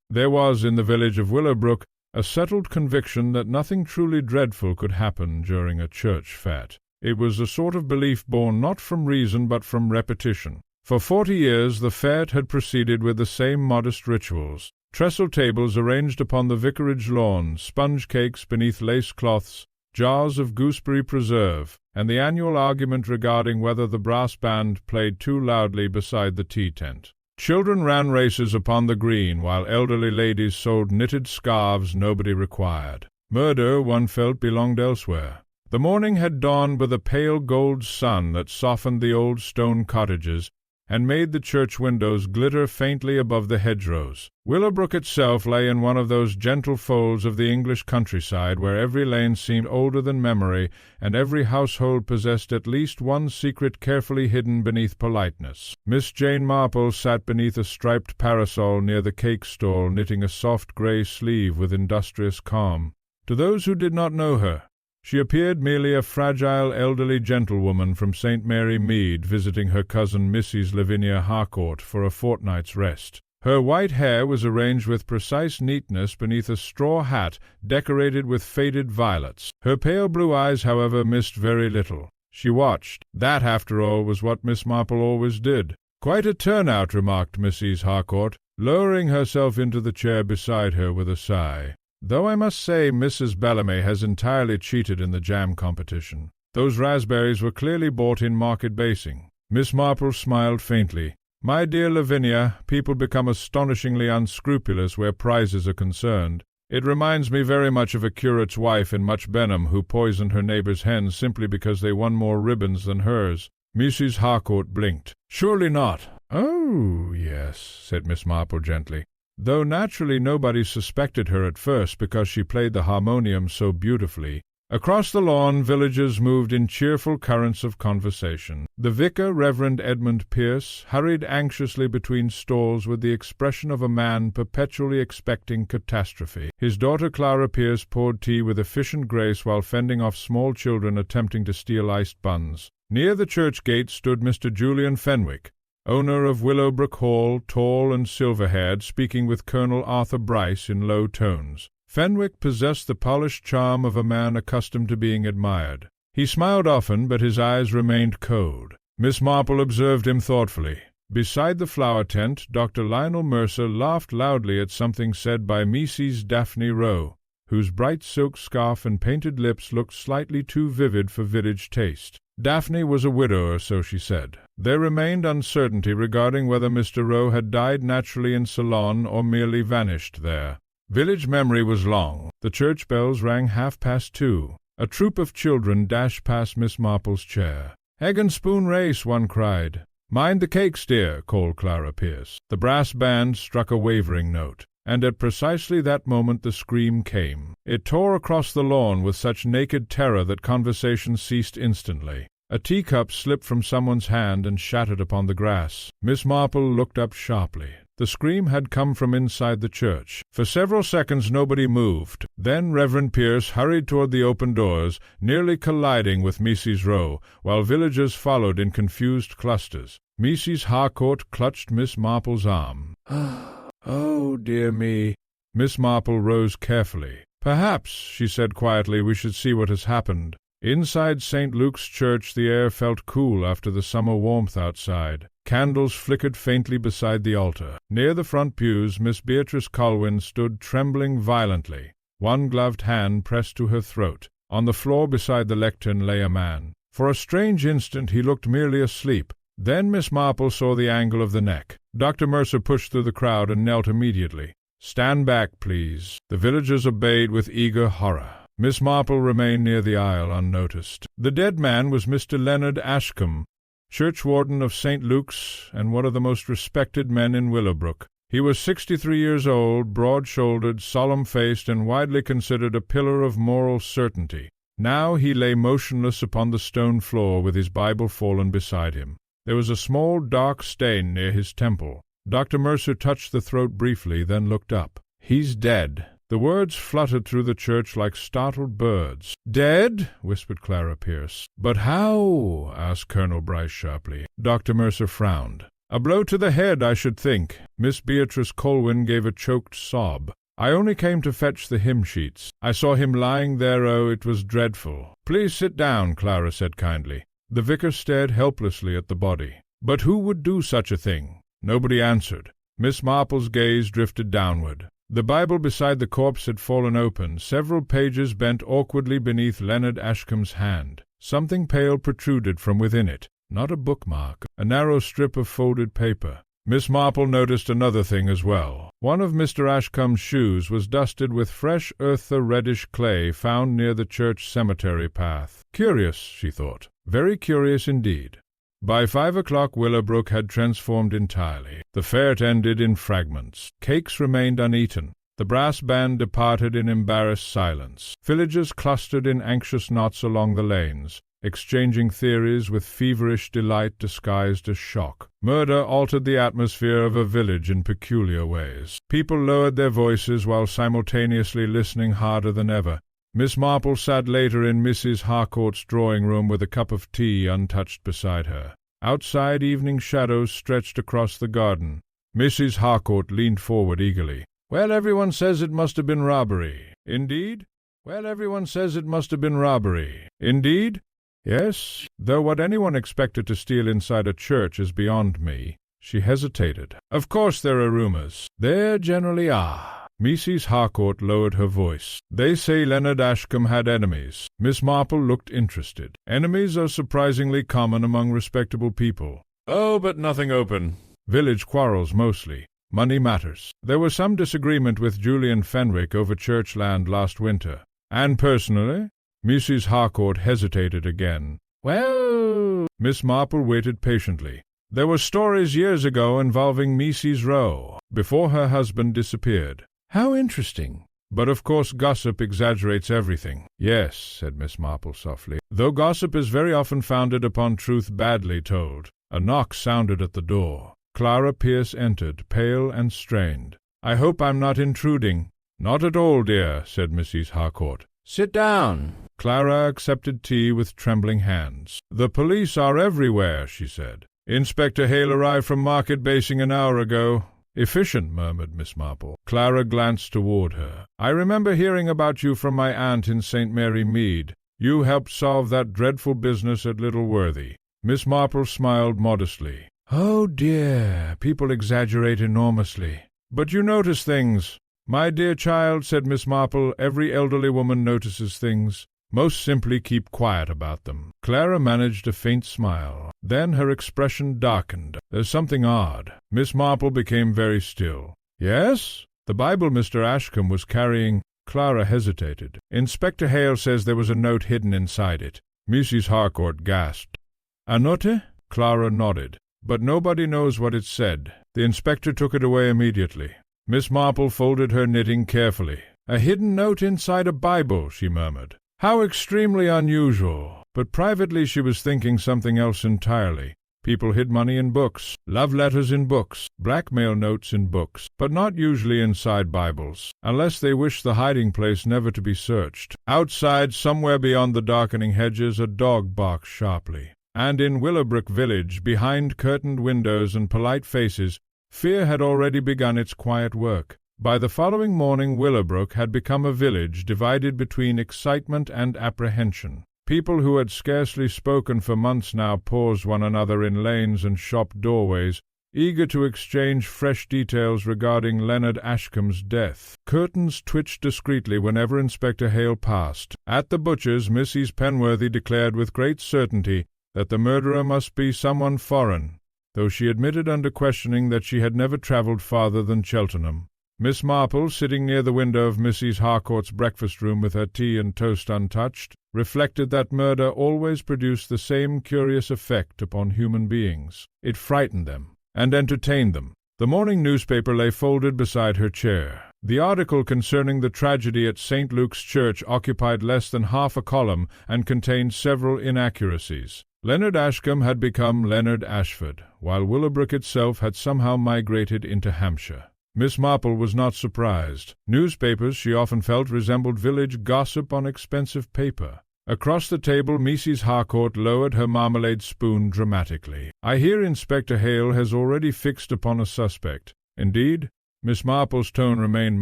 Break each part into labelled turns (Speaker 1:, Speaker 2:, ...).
Speaker 1: There was in the village of Willowbrook a settled conviction that nothing truly dreadful could happen during a church fete. It was a sort of belief born not from reason but from repetition. For 40 years the fete had proceeded with the same modest rituals: trestle tables arranged upon the vicarage lawn, sponge cakes beneath lace cloths, jars of gooseberry preserve, and the annual argument regarding whether the brass band played too loudly beside the tea tent. Children ran races upon the green, while elderly ladies sold knitted scarves nobody required. Murder, one felt, belonged elsewhere. The morning had dawned with a pale gold sun that softened the old stone cottages, and made the church windows glitter faintly above the hedgerows. Willowbrook itself lay in one of those gentle folds of the English countryside where every lane seemed older than memory, and every household possessed at least one secret carefully hidden beneath politeness. Miss Jane Marple sat beneath a striped parasol near the cake stall, knitting a soft grey sleeve with industrious calm. To those who did not know her, she appeared merely a fragile elderly gentlewoman from St. Mary Mead visiting her cousin Mrs. Lavinia Harcourt for a fortnight's rest. Her white hair was arranged with precise neatness beneath a straw hat decorated with faded violets. Her pale blue eyes, however, missed very little. She watched. That, after all, was what Miss Marple always did. "Quite a turnout," remarked Mrs. Harcourt, lowering herself into the chair beside her with a sigh. "Though I must say Mrs. Bellamy has entirely cheated in the jam competition. Those raspberries were clearly bought in market basing." Miss Marple smiled faintly. "My dear Lavinia, people become astonishingly unscrupulous where prizes are concerned. It reminds me very much of a curate's wife in Much Benham who poisoned her neighbor's hens simply because they won more ribbons than hers." Mrs. Harcourt blinked. "Surely not." "Oh, yes," said Miss Marple gently, though naturally nobody suspected her at first because she played the harmonium so beautifully. Across the lawn villagers moved in cheerful currents of conversation. The vicar, Reverend Edmund Pierce, hurried anxiously between stalls with the expression of a man perpetually expecting catastrophe. His daughter Clara Pierce poured tea with efficient grace while fending off small children attempting to steal iced buns. Near the church gate stood Mr. Julian Fenwick, owner of Willowbrook Hall, tall and silver-haired, speaking with Colonel Arthur Bryce in low tones. Fenwick possessed the polished charm of a man accustomed to being admired. He smiled often, but his eyes remained cold. Miss Marple observed him thoughtfully. Beside the flower tent, Dr. Lionel Mercer laughed loudly at something said by Mrs. Daphne Rowe, whose bright silk scarf and painted lips looked slightly too vivid for village taste. Daphne was a widower, so she said. There remained uncertainty regarding whether Mr. Rowe had died naturally in Ceylon or merely vanished there. Village memory was long. The church bells rang 2:30. A troop of children dashed past Miss Marple's chair. "Egg and spoon race," one cried. "Mind the cakes, dear," called Clara Pierce. The brass band struck a wavering note, and at precisely that moment the scream came. It tore across the lawn with such naked terror that conversation ceased instantly. A teacup slipped from someone's hand and shattered upon the grass. Miss Marple looked up sharply. The scream had come from inside the church. For several seconds nobody moved. Then Reverend Pierce hurried toward the open doors, nearly colliding with Mrs. Rowe, while villagers followed in confused clusters. Mrs. Harcourt clutched Miss Marple's arm. "Oh, dear me." Miss Marple rose carefully. "Perhaps," she said quietly, "we should see what has happened." Inside St. Luke's Church the air felt cool after the summer warmth outside. Candles flickered faintly beside the altar. Near the front pews Miss Beatrice Colwyn stood trembling violently, one gloved hand pressed to her throat. On the floor beside the lectern lay a man. For a strange instant he looked merely asleep. Then Miss Marple saw the angle of the neck. Dr. Mercer pushed through the crowd and knelt immediately. "Stand back, please." The villagers obeyed with eager horror. Miss Marple remained near the aisle unnoticed. The dead man was Mr. Leonard Ashcombe, churchwarden of St. Luke's and one of the most respected men in Willowbrook. He was 63 years old, broad-shouldered, solemn-faced, and widely considered a pillar of moral certainty. Now he lay motionless upon the stone floor with his Bible fallen beside him. There was a small dark stain near his temple. Dr. Mercer touched the throat briefly, then looked up. "He's dead." The words fluttered through the church like startled birds. "Dead?" whispered Clara Pierce. "But how?" asked Colonel Bryce sharply. Dr. Mercer frowned. "A blow to the head, I should think." Miss Beatrice Colwyn gave a choked sob. "I only came to fetch the hymn-sheets. I saw him lying there. Oh, it was dreadful." "Please sit down," Clara said kindly. The vicar stared helplessly at the body. But who would do such a thing? Nobody answered. Miss Marple's gaze drifted downward. The Bible beside the corpse had fallen open, several pages bent awkwardly beneath Leonard Ashcombe's hand. Something pale protruded from within it. Not a bookmark, a narrow strip of folded paper. Miss Marple noticed another thing as well. One of Mr. Ashcombe's shoes was dusted with fresh earthy reddish clay found near the church cemetery path. Curious, she thought. Very curious indeed. By 5 o'clock Willowbrook had transformed entirely. The fete ended in fragments. Cakes remained uneaten. The brass band departed in embarrassed silence. Villagers clustered in anxious knots along the lanes, exchanging theories with feverish delight disguised as shock. Murder altered the atmosphere of a village in peculiar ways. People lowered their voices while simultaneously listening harder than ever. Miss Marple sat later in Mrs. Harcourt's drawing-room with a cup of tea untouched beside her. Outside, evening shadows stretched across the garden. Mrs. Harcourt leaned forward eagerly. "Well, everyone says it must have been robbery." "Indeed?" "Well, everyone says it must have been robbery." "Indeed?" "Yes, though what anyone expected to steal inside a church is beyond me." She hesitated. "Of course there are rumors." "There generally are." Mrs. Harcourt lowered her voice. "They say Leonard Ashcombe had enemies." Miss Marple looked interested. "Enemies are surprisingly common among respectable people." "Oh, but nothing open." "Village quarrels mostly. Money matters. There was some disagreement with Julian Fenwick over church land last winter." "And personally?" Mrs. Harcourt hesitated again. "Well—" Miss Marple waited patiently. "There were stories years ago involving Mrs. Rowe, before her husband disappeared." "How interesting." "But of course gossip exaggerates everything." "Yes," said Miss Marple softly, "though gossip is very often founded upon truth badly told." A knock sounded at the door. Clara Pierce entered, pale and strained. "I hope I'm not intruding." "Not at all, dear," said Mrs. Harcourt. "Sit down." Clara accepted tea with trembling hands. "The police are everywhere," she said. "Inspector Hale arrived from Market Basing an hour ago." "Efficient," murmured Miss Marple. Clara glanced toward her. "I remember hearing about you from my aunt in St. Mary Mead. You helped solve that dreadful business at Little Worthy." Miss Marple smiled modestly. "Oh, dear, people exaggerate enormously. But you notice things." "My dear child," said Miss Marple, "every elderly woman notices things. Most simply keep quiet about them." Clara managed a faint smile. Then her expression darkened. "There's something odd." Miss Marple became very still. "Yes?" "The Bible Mr. Ashcombe was carrying—" Clara hesitated. "Inspector Hale says there was a note hidden inside it." Mrs. Harcourt gasped. "A note?" Clara nodded. "But nobody knows what it said. The inspector took it away immediately." Miss Marple folded her knitting carefully. "A hidden note inside a Bible," she murmured. "How extremely unusual." But privately she was thinking something else entirely. People hid money in books, love letters in books, blackmail notes in books, but not usually inside Bibles, unless they wished the hiding place never to be searched. Outside, somewhere beyond the darkening hedges, a dog barked sharply. And in Willowbrook village, behind curtained windows and polite faces, fear had already begun its quiet work. By the following morning Willowbrook had become a village divided between excitement and apprehension. People who had scarcely spoken for months now paused one another in lanes and shop doorways, eager to exchange fresh details regarding Leonard Ashcombe's death. Curtains twitched discreetly whenever Inspector Hale passed. At the butcher's, Mrs. Penworthy declared with great certainty that the murderer must be someone foreign, though she admitted under questioning that she had never travelled farther than Cheltenham. Miss Marple, sitting near the window of Mrs. Harcourt's breakfast-room with her tea and toast untouched, reflected that murder always produced the same curious effect upon human beings. It frightened them and entertained them. The morning newspaper lay folded beside her chair. The article concerning the tragedy at St. Luke's Church occupied less than half a column and contained several inaccuracies. Leonard Ashcombe had become Leonard Ashford, while Willowbrook itself had somehow migrated into Hampshire. Miss Marple was not surprised. Newspapers, she often felt, resembled village gossip on expensive paper. Across the table, Mrs. Harcourt lowered her marmalade spoon dramatically. "I hear Inspector Hale has already fixed upon a suspect." "Indeed?" Miss Marple's tone remained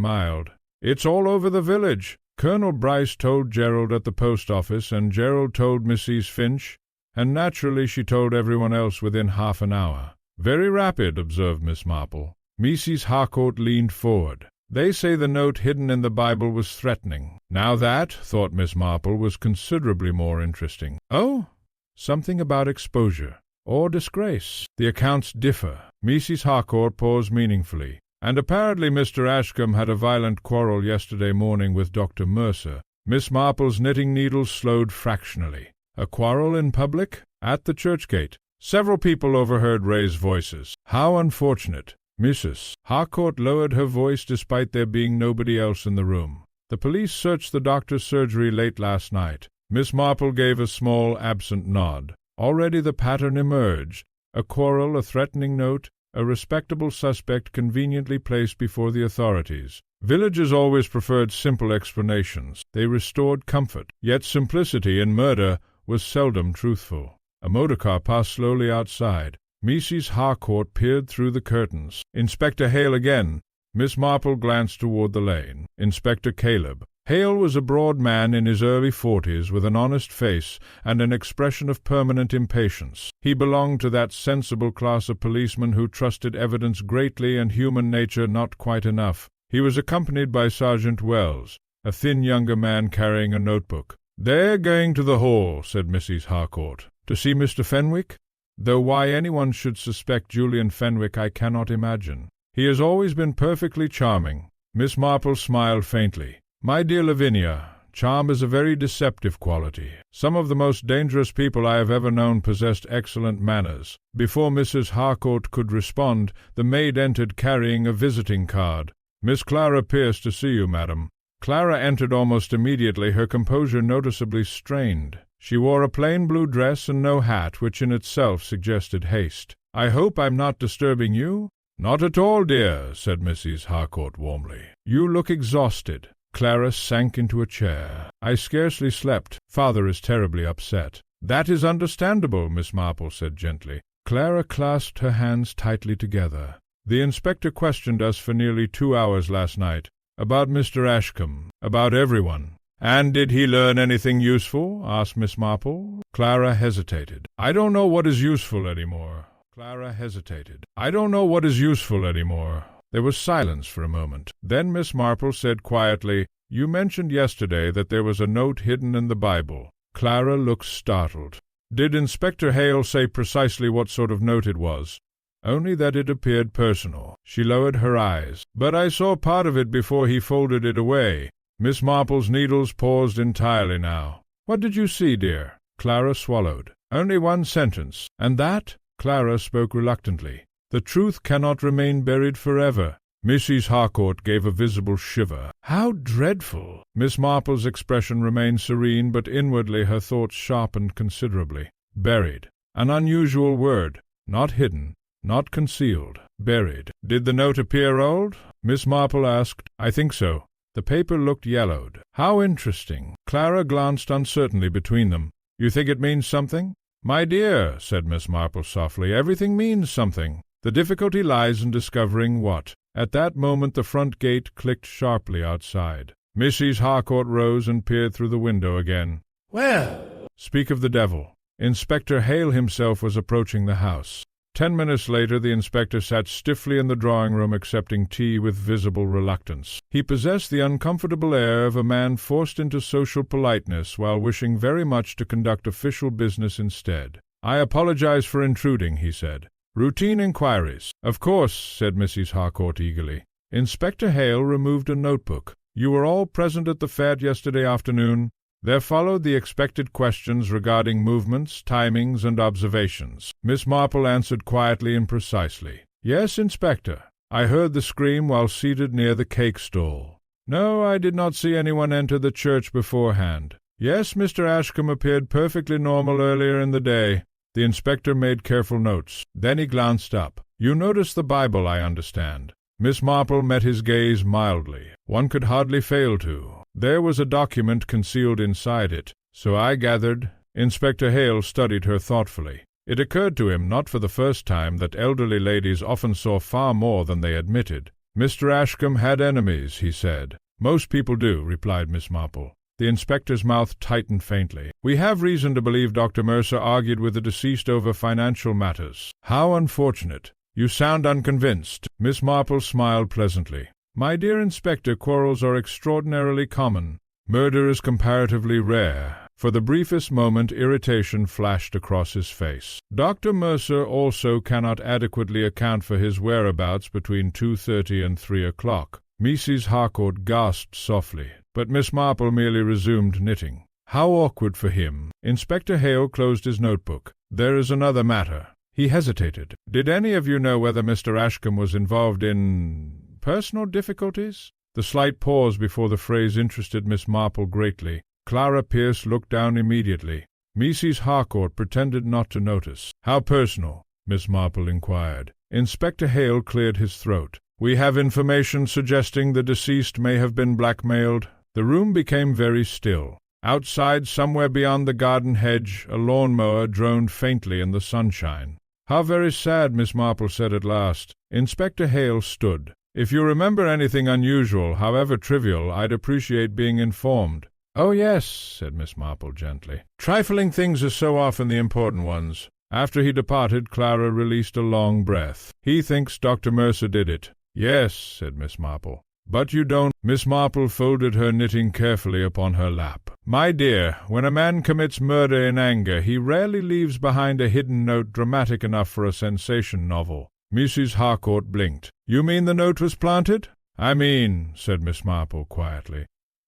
Speaker 1: mild. "It's all over the village. Colonel Bryce told Gerald at the post office, and Gerald told Mrs. Finch, and naturally she told everyone else within half an hour." "Very rapid," observed Miss Marple. Mrs. Harcourt leaned forward. "They say the note hidden in the Bible was threatening." Now that, thought Miss Marple, was considerably more interesting. "Oh?" "Something about exposure, or disgrace. The accounts differ." Mrs. Harcourt paused meaningfully. "And apparently Mr. Ashcombe had a violent quarrel yesterday morning with Dr. Mercer." Miss Marple's knitting needles slowed fractionally. "A quarrel in public?" "At the church gate. Several people overheard raised voices." "How unfortunate." Mrs. Harcourt lowered her voice despite there being nobody else in the room. "The police searched the doctor's surgery late last night." Miss Marple gave a small, absent nod. Already the pattern emerged. A quarrel, a threatening note, a respectable suspect conveniently placed before the authorities. Villagers always preferred simple explanations. They restored comfort. Yet simplicity in murder was seldom truthful. A motor car passed slowly outside. Mrs. Harcourt peered through the curtains. "Inspector Hale again." Miss Marple glanced toward the lane. "Inspector Caleb." Hale was a broad man in his early 40s, with an honest face and an expression of permanent impatience. He belonged to that sensible class of policemen who trusted evidence greatly and human nature not quite enough. He was accompanied by Sergeant Wells, a thin younger man carrying a notebook. "They're going to the hall," said Mrs. Harcourt. "To see Mr. Fenwick? Though why anyone should suspect Julian Fenwick I cannot imagine. He has always been perfectly charming." Miss Marple smiled faintly. "My dear Lavinia, charm is a very deceptive quality. Some of the most dangerous people I have ever known possessed excellent manners." Before Mrs. Harcourt could respond, the maid entered carrying a visiting card. "Miss Clara Pierce to see you, madam." Clara entered almost immediately, her composure noticeably strained. She wore a plain blue dress and no hat, which in itself suggested haste. "I hope I'm not disturbing you?" "Not at all, dear," said Mrs. Harcourt warmly. "You look exhausted." Clara sank into a chair. "I scarcely slept. Father is terribly upset." "That is understandable," Miss Marple said gently. Clara clasped her hands tightly together. "The inspector questioned us for nearly 2 hours last night. About Mr. Ashcombe. About everyone." "And did he learn anything useful?" asked Miss Marple. Clara hesitated. "I don't know what is useful any more." Clara hesitated. "I don't know what is useful any more." There was silence for a moment. Then Miss Marple said quietly, "You mentioned yesterday that there was a note hidden in the Bible." Clara looked startled. "Did Inspector Hale say precisely what sort of note it was?" "Only that it appeared personal." She lowered her eyes. "But I saw part of it before he folded it away." Miss Marple's needles paused entirely now. "What did you see, dear?" Clara swallowed. "Only one sentence." "And that?" Clara spoke reluctantly. "The truth cannot remain buried forever." Mrs. Harcourt gave a visible shiver. "How dreadful!" Miss Marple's expression remained serene, but inwardly her thoughts sharpened considerably. Buried. An unusual word. Not hidden. Not concealed. Buried. "Did the note appear old?" Miss Marple asked. "I think so." The paper looked yellowed. "How interesting." Clara glanced uncertainly between them. "You think it means something?" "My dear," said Miss Marple softly, "everything means something. The difficulty lies in discovering what." At that moment the front gate clicked sharply outside. Mrs. Harcourt rose and peered through the window again. "Well!" "Speak of the devil." Inspector Hale himself was approaching the house. 10 minutes later the inspector sat stiffly in the drawing-room accepting tea with visible reluctance. He possessed the uncomfortable air of a man forced into social politeness while wishing very much to conduct official business instead. "I apologize for intruding," he said. "Routine inquiries." "Of course," said Mrs. Harcourt eagerly. Inspector Hale removed a notebook. "You were all present at the fete yesterday afternoon?" There followed the expected questions regarding movements, timings, and observations. Miss Marple answered quietly and precisely. "Yes, Inspector. I heard the scream while seated near the cake stall." "No, I did not see anyone enter the church beforehand." "Yes, Mr. Ashcombe appeared perfectly normal earlier in the day." The inspector made careful notes. Then he glanced up. "You noticed the Bible, I understand." Miss Marple met his gaze mildly. One could hardly fail to. There was a document concealed inside it, "So I gathered." Inspector Hale studied her thoughtfully. It occurred to him, not for the first time, that elderly ladies often saw far more than they admitted. "Mr. Ashcombe had enemies," he said. "Most people do," replied Miss Marple. The inspector's mouth tightened faintly. "We have reason to believe Dr. Mercer argued with the deceased over financial matters." "How unfortunate. You sound unconvinced." Miss Marple smiled pleasantly. "My dear Inspector, quarrels are extraordinarily common. Murder is comparatively rare." For the briefest moment irritation flashed across his face. "Dr. Mercer also cannot adequately account for his whereabouts between 2:30 and 3 o'clock. Mrs. Harcourt gasped softly, but Miss Marple merely resumed knitting. "How awkward for him." Inspector Hale closed his notebook. "There is another matter." He hesitated. "Did any of you know whether Mr. Ashcombe was involved in personal difficulties?" The slight pause before the phrase interested Miss Marple greatly. Clara Pierce looked down immediately. Mrs. Harcourt pretended not to notice. "How personal?" Miss Marple inquired. Inspector Hale cleared his throat. "We have information suggesting the deceased may have been blackmailed." The room became very still. Outside, somewhere beyond the garden hedge, a lawn-mower droned faintly in the sunshine. "How very sad," Miss Marple said at last. Inspector Hale stood. "If you remember anything unusual, however trivial, I'd appreciate being informed." "Oh, yes," said Miss Marple gently. "Trifling things are so often the important ones." After he departed, Clara released a long breath. "He thinks Dr. Mercer did it." "Yes," said Miss Marple. "But you don't—" Miss Marple folded her knitting carefully upon her lap. "My dear, when a man commits murder in anger, he rarely leaves behind a hidden note dramatic enough for a sensation novel." Mrs. Harcourt blinked. "You mean the note was planted?" "I mean," said Miss Marple quietly,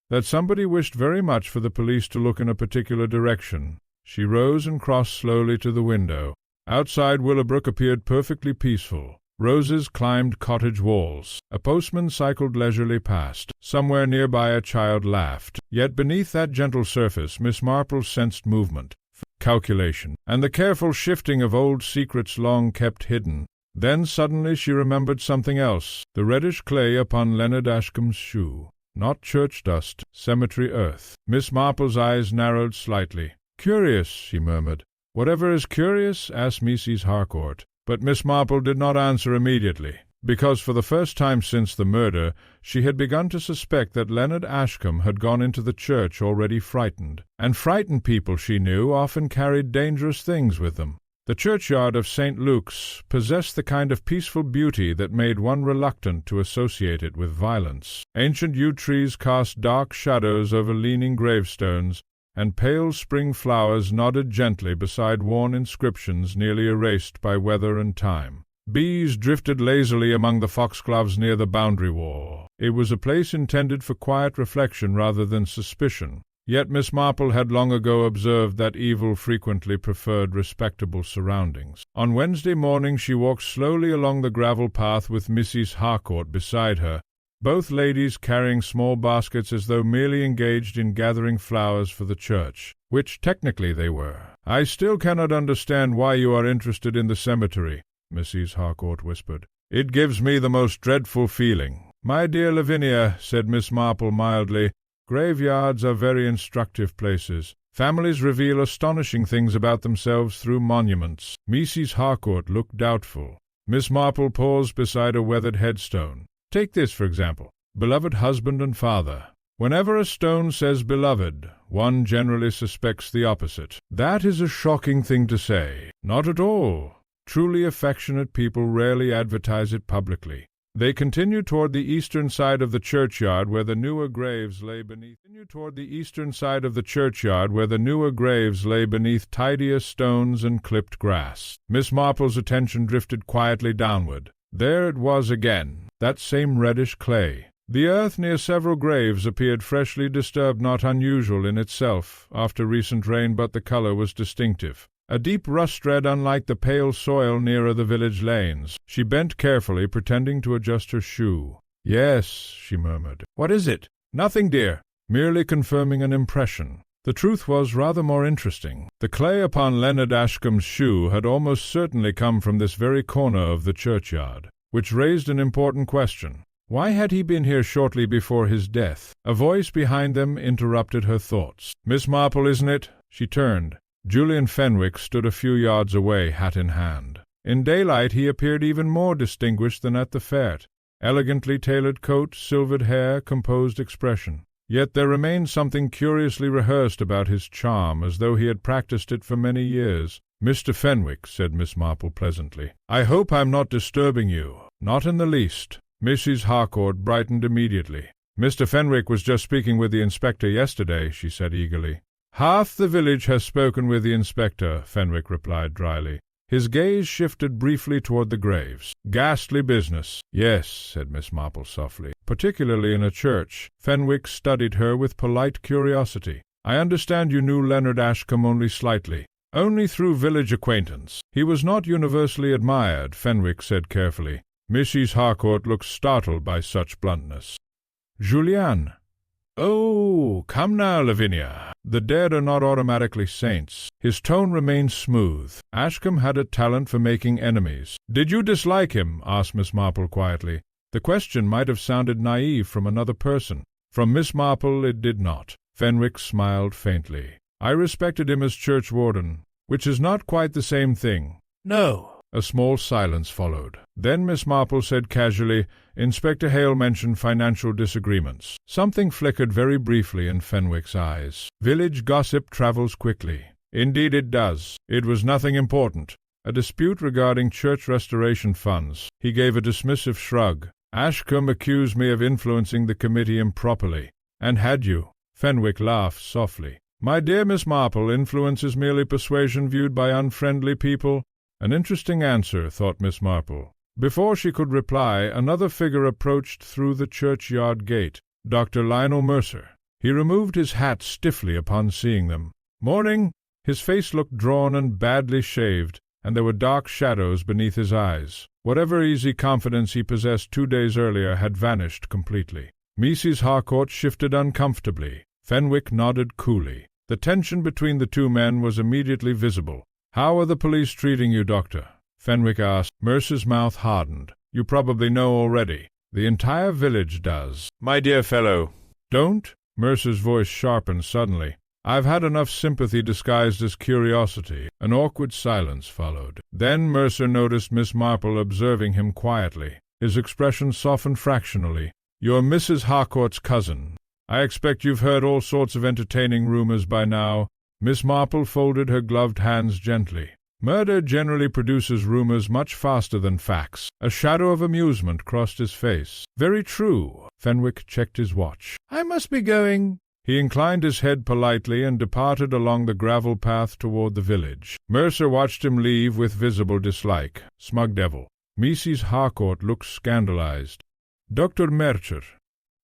Speaker 1: "that somebody wished very much for the police to look in a particular direction." She rose and crossed slowly to the window. Outside, Willowbrook appeared perfectly peaceful. Roses climbed cottage walls. A postman cycled leisurely past. Somewhere nearby a child laughed. Yet beneath that gentle surface Miss Marple sensed movement, calculation, and the careful shifting of old secrets long kept hidden. Then suddenly she remembered something else, the reddish clay upon Leonard Ashcombe's shoe. Not church dust, cemetery earth. Miss Marple's eyes narrowed slightly. "Curious," she murmured. "Whatever is curious?" asked Mrs. Harcourt. But Miss Marple did not answer immediately, because for the first time since the murder she had begun to suspect that Leonard Ashcombe had gone into the church already frightened. And frightened people, she knew, often carried dangerous things with them. The churchyard of St. Luke's possessed the kind of peaceful beauty that made one reluctant to associate it with violence. Ancient yew trees cast dark shadows over leaning gravestones, and pale spring flowers nodded gently beside worn inscriptions nearly erased by weather and time. Bees drifted lazily among the foxgloves near the boundary wall. It was a place intended for quiet reflection rather than suspicion. Yet Miss Marple had long ago observed that evil frequently preferred respectable surroundings. On Wednesday morning she walked slowly along the gravel path with Mrs. Harcourt beside her, both ladies carrying small baskets as though merely engaged in gathering flowers for the church, which technically they were. "I still cannot understand why you are interested in the cemetery," Mrs. Harcourt whispered. "It gives me the most dreadful feeling." "My dear Lavinia," said Miss Marple mildly, "graveyards are very instructive places. Families reveal astonishing things about themselves through monuments." Mrs. Harcourt looked doubtful. Miss Marple paused beside a weathered headstone. "Take this, for example. Beloved husband and father. Whenever a stone says beloved, one generally suspects the opposite." "That is a shocking thing to say." "Not at all. Truly affectionate people rarely advertise it publicly." They continued toward the eastern side of the churchyard where the newer graves lay beneath tidier stones and clipped grass. Miss Marple's attention drifted quietly downward. There it was again, that same reddish clay. The earth near several graves appeared freshly disturbed, not unusual in itself after recent rain, but the color was distinctive. A deep rust red, unlike the pale soil nearer the village lanes. She bent carefully, pretending to adjust her shoe. "Yes," she murmured. "What is it?" "Nothing, dear. Merely confirming an impression." The truth was rather more interesting. The clay upon Leonard Ashcombe's shoe had almost certainly come from this very corner of the churchyard, which raised an important question. Why had he been here shortly before his death? A voice behind them interrupted her thoughts. "Miss Marple, isn't it?" She turned. Julian Fenwick stood a few yards away, hat in hand. In daylight he appeared even more distinguished than at the fete. Elegantly tailored coat, silvered hair, composed expression. Yet there remained something curiously rehearsed about his charm, as though he had practiced it for many years. "Mr. Fenwick," said Miss Marple pleasantly, "I hope I'm not disturbing you." "Not in the least." Mrs. Harcourt brightened immediately. "Mr. Fenwick was just speaking with the inspector yesterday," she said eagerly. "Half the village has spoken with the inspector," Fenwick replied dryly. His gaze shifted briefly toward the graves. "Ghastly business." "Yes," said Miss Marple softly. "Particularly in a church." Fenwick studied her with polite curiosity. "I understand you knew Leonard Ashcombe only slightly." "Only through village acquaintance. He was not universally admired," Fenwick said carefully. Mrs. Harcourt looked startled by such bluntness. "Julian." "Oh, come now, Lavinia. The dead are not automatically saints." His tone remained smooth. Ashcombe had a talent for making enemies. "Did you dislike him?" asked Miss Marple quietly. The question might have sounded naive from another person. From Miss Marple it did not. Fenwick smiled faintly. "I respected him as churchwarden, which is not quite the same thing." "No." A small silence followed. Then Miss Marple said casually, "Inspector Hale mentioned financial disagreements." Something flickered very briefly in Fenwick's eyes. Village gossip travels quickly. "Indeed it does. It was nothing important. A dispute regarding church restoration funds." He gave a dismissive shrug. "Ashcombe accused me of influencing the committee improperly." "And had you?" Fenwick laughed softly. "My dear Miss Marple, influence is merely persuasion viewed by unfriendly people." An interesting answer, thought Miss Marple. Before she could reply, another figure approached through the churchyard gate. Dr. Lionel Mercer. He removed his hat stiffly upon seeing them. "Morning." His face looked drawn and badly shaved, and there were dark shadows beneath his eyes. Whatever easy confidence he possessed 2 days earlier had vanished completely. Mrs. Harcourt shifted uncomfortably. Fenwick nodded coolly. The tension between the two men was immediately visible. "How are the police treating you, Doctor?" Fenwick asked. Mercer's mouth hardened. "You probably know already. The entire village does." "My dear fellow." "Don't?" Mercer's voice sharpened suddenly. "I've had enough sympathy disguised as curiosity." An awkward silence followed. Then Mercer noticed Miss Marple observing him quietly. His expression softened fractionally. "You're Mrs. Harcourt's cousin. I expect you've heard all sorts of entertaining rumors by now." Miss Marple folded her gloved hands gently. "Murder generally produces rumors much faster than facts." A shadow of amusement crossed his face. "Very true." Fenwick checked his watch. "I must be going." He inclined his head politely and departed along the gravel path toward the village. Mercer watched him leave with visible dislike. Smug devil. Mrs. Harcourt looked scandalized. "Dr. Mercer."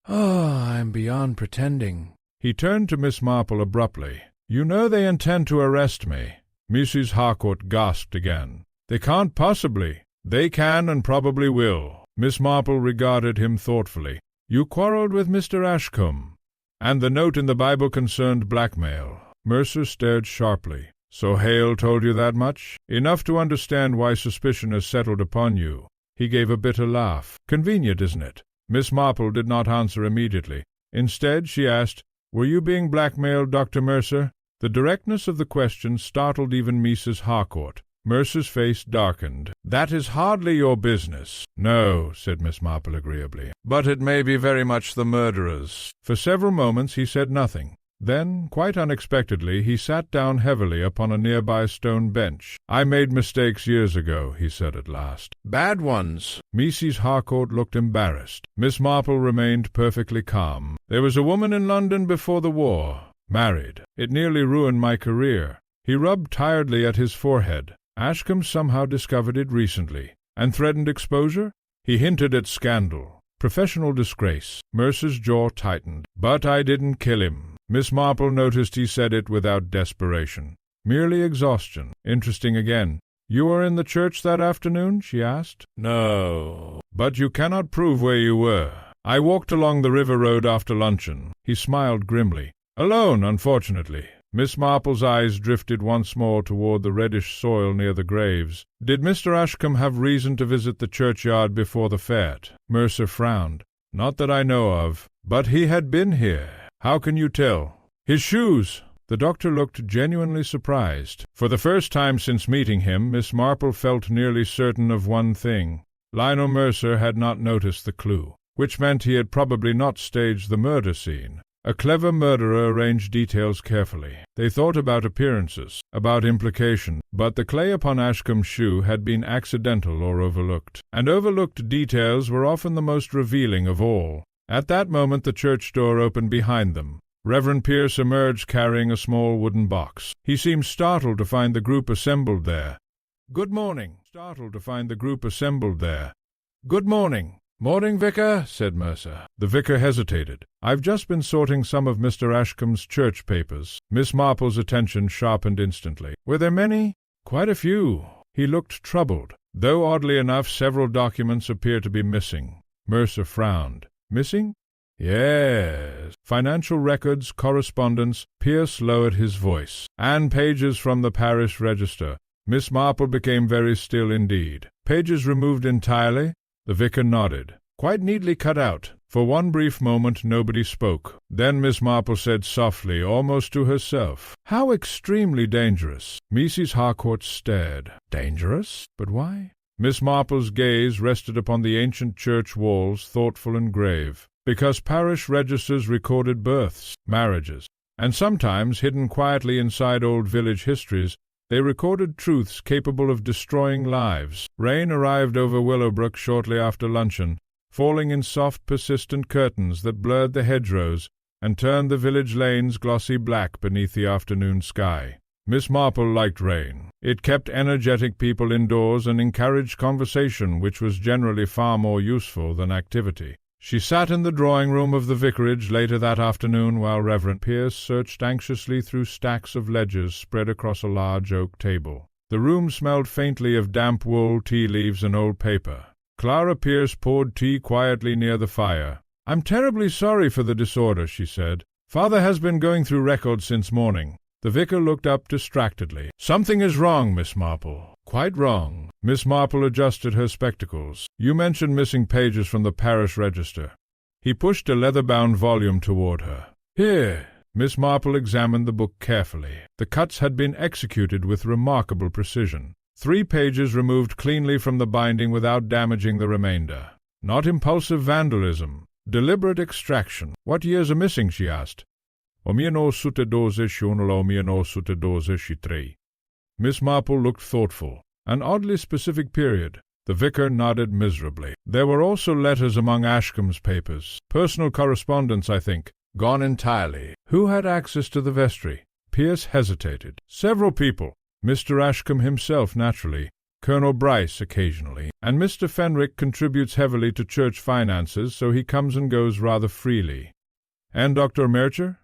Speaker 1: I'm beyond pretending." He turned to Miss Marple abruptly. "You know they intend to arrest me." Mrs. Harcourt gasped again. "They can't possibly." "They can and probably will." Miss Marple regarded him thoughtfully. "You quarreled with Mr. Ashcombe, and the note in the Bible concerned blackmail." Mercer stared sharply. "So Hale told you that much? Enough to understand why suspicion has settled upon you." He gave a bitter laugh. "Convenient, isn't it?" Miss Marple did not answer immediately. Instead, she asked, "Were you being blackmailed, Dr. Mercer?" The directness of the question startled even Mrs. Harcourt. Mercer's face darkened. "That is hardly your business." "No," said Miss Marple agreeably. "But it may be very much the murderer's." For several moments he said nothing. Then, quite unexpectedly, he sat down heavily upon a nearby stone bench. "I made mistakes years ago," he said at last. "Bad ones." Mrs. Harcourt looked embarrassed. Miss Marple remained perfectly calm. "There was a woman in London before the war. Married. It nearly ruined my career." He rubbed tiredly at his forehead. "Ashcombe somehow discovered it recently." "And threatened exposure?" "He hinted at scandal. Professional disgrace." Mercer's jaw tightened. "But I didn't kill him." Miss Marple noticed he said it without desperation. "Merely exhaustion." Interesting again. "You were in the church that afternoon?" she asked. "No." "But you cannot prove where you were." "I walked along the river road after luncheon." He smiled grimly. "Alone, unfortunately." Miss Marple's eyes drifted once more toward the reddish soil near the graves. "Did Mr. Ashcombe have reason to visit the churchyard before the fete?" Mercer frowned. Not that I know of. But he had been here. How can you tell? His shoes! The doctor looked genuinely surprised. For the first time since meeting him, Miss Marple felt nearly certain of one thing. Lionel Mercer had not noticed the clue, which meant he had probably not staged the murder scene. A clever murderer arranged details carefully. They thought about appearances, about implication, but the clay upon Ashcombe's shoe had been accidental or overlooked, and overlooked details were often the most revealing of all. At that moment the church door opened behind them. Reverend Pierce emerged carrying a small wooden box. He seemed startled to find the group assembled there. "Good morning." Startled to find the group assembled there. "Good morning." "Morning, Vicar," said Mercer. The vicar hesitated. "I've just been sorting some of Mr. Ashcombe's church papers." Miss Marple's attention sharpened instantly. "Were there many?" "Quite a few." He looked troubled, though oddly enough several documents appeared to be missing. Mercer frowned. "Missing?" "Yes. Financial records, correspondence." Pierce lowered his voice. "And pages from the parish register." Miss Marple became very still indeed. "Pages removed entirely?" The vicar nodded. "Quite neatly cut out." For one brief moment nobody spoke. Then Miss Marple said softly, almost to herself, "How extremely dangerous." Mrs. Harcourt stared. "Dangerous? But why?" Miss Marple's gaze rested upon the ancient church walls, thoughtful and grave. "Because parish registers recorded births, marriages, and sometimes, hidden quietly inside old village histories, they recorded truths capable of destroying lives. Rain arrived over Willowbrook shortly after luncheon, falling in soft, persistent curtains that blurred the hedgerows and turned the village lanes glossy black beneath the afternoon sky. Miss Marple liked rain. It kept energetic people indoors and encouraged conversation, which was generally far more useful than activity. She sat in the drawing-room of the vicarage later that afternoon while Reverend Pierce searched anxiously through stacks of ledgers spread across a large oak table. The room smelled faintly of damp wool, tea leaves, and old paper. Clara Pierce poured tea quietly near the fire. "I'm terribly sorry for the disorder," she said. "Father has been going through records since morning." The vicar looked up distractedly. "Something is wrong, Miss Marple." "Quite wrong." Miss Marple adjusted her spectacles. "You mentioned missing pages from the parish register." He pushed a leather-bound volume toward her. "Here." Miss Marple examined the book carefully. The cuts had been executed with remarkable precision. 3 pages removed cleanly from the binding without damaging the remainder. Not impulsive vandalism. Deliberate extraction. "What years are missing?" she asked. 1923. Miss Marple looked thoughtful. "An oddly specific period." The vicar nodded miserably. "There were also letters among Ashcombe's papers. Personal correspondence, I think. Gone entirely." "Who had access to the vestry?" Pierce hesitated. "Several people. Mr. Ashcombe himself, naturally. Colonel Bryce occasionally. And Mr. Fenwick contributes heavily to church finances, so he comes and goes rather freely." "And Dr. Mercer?"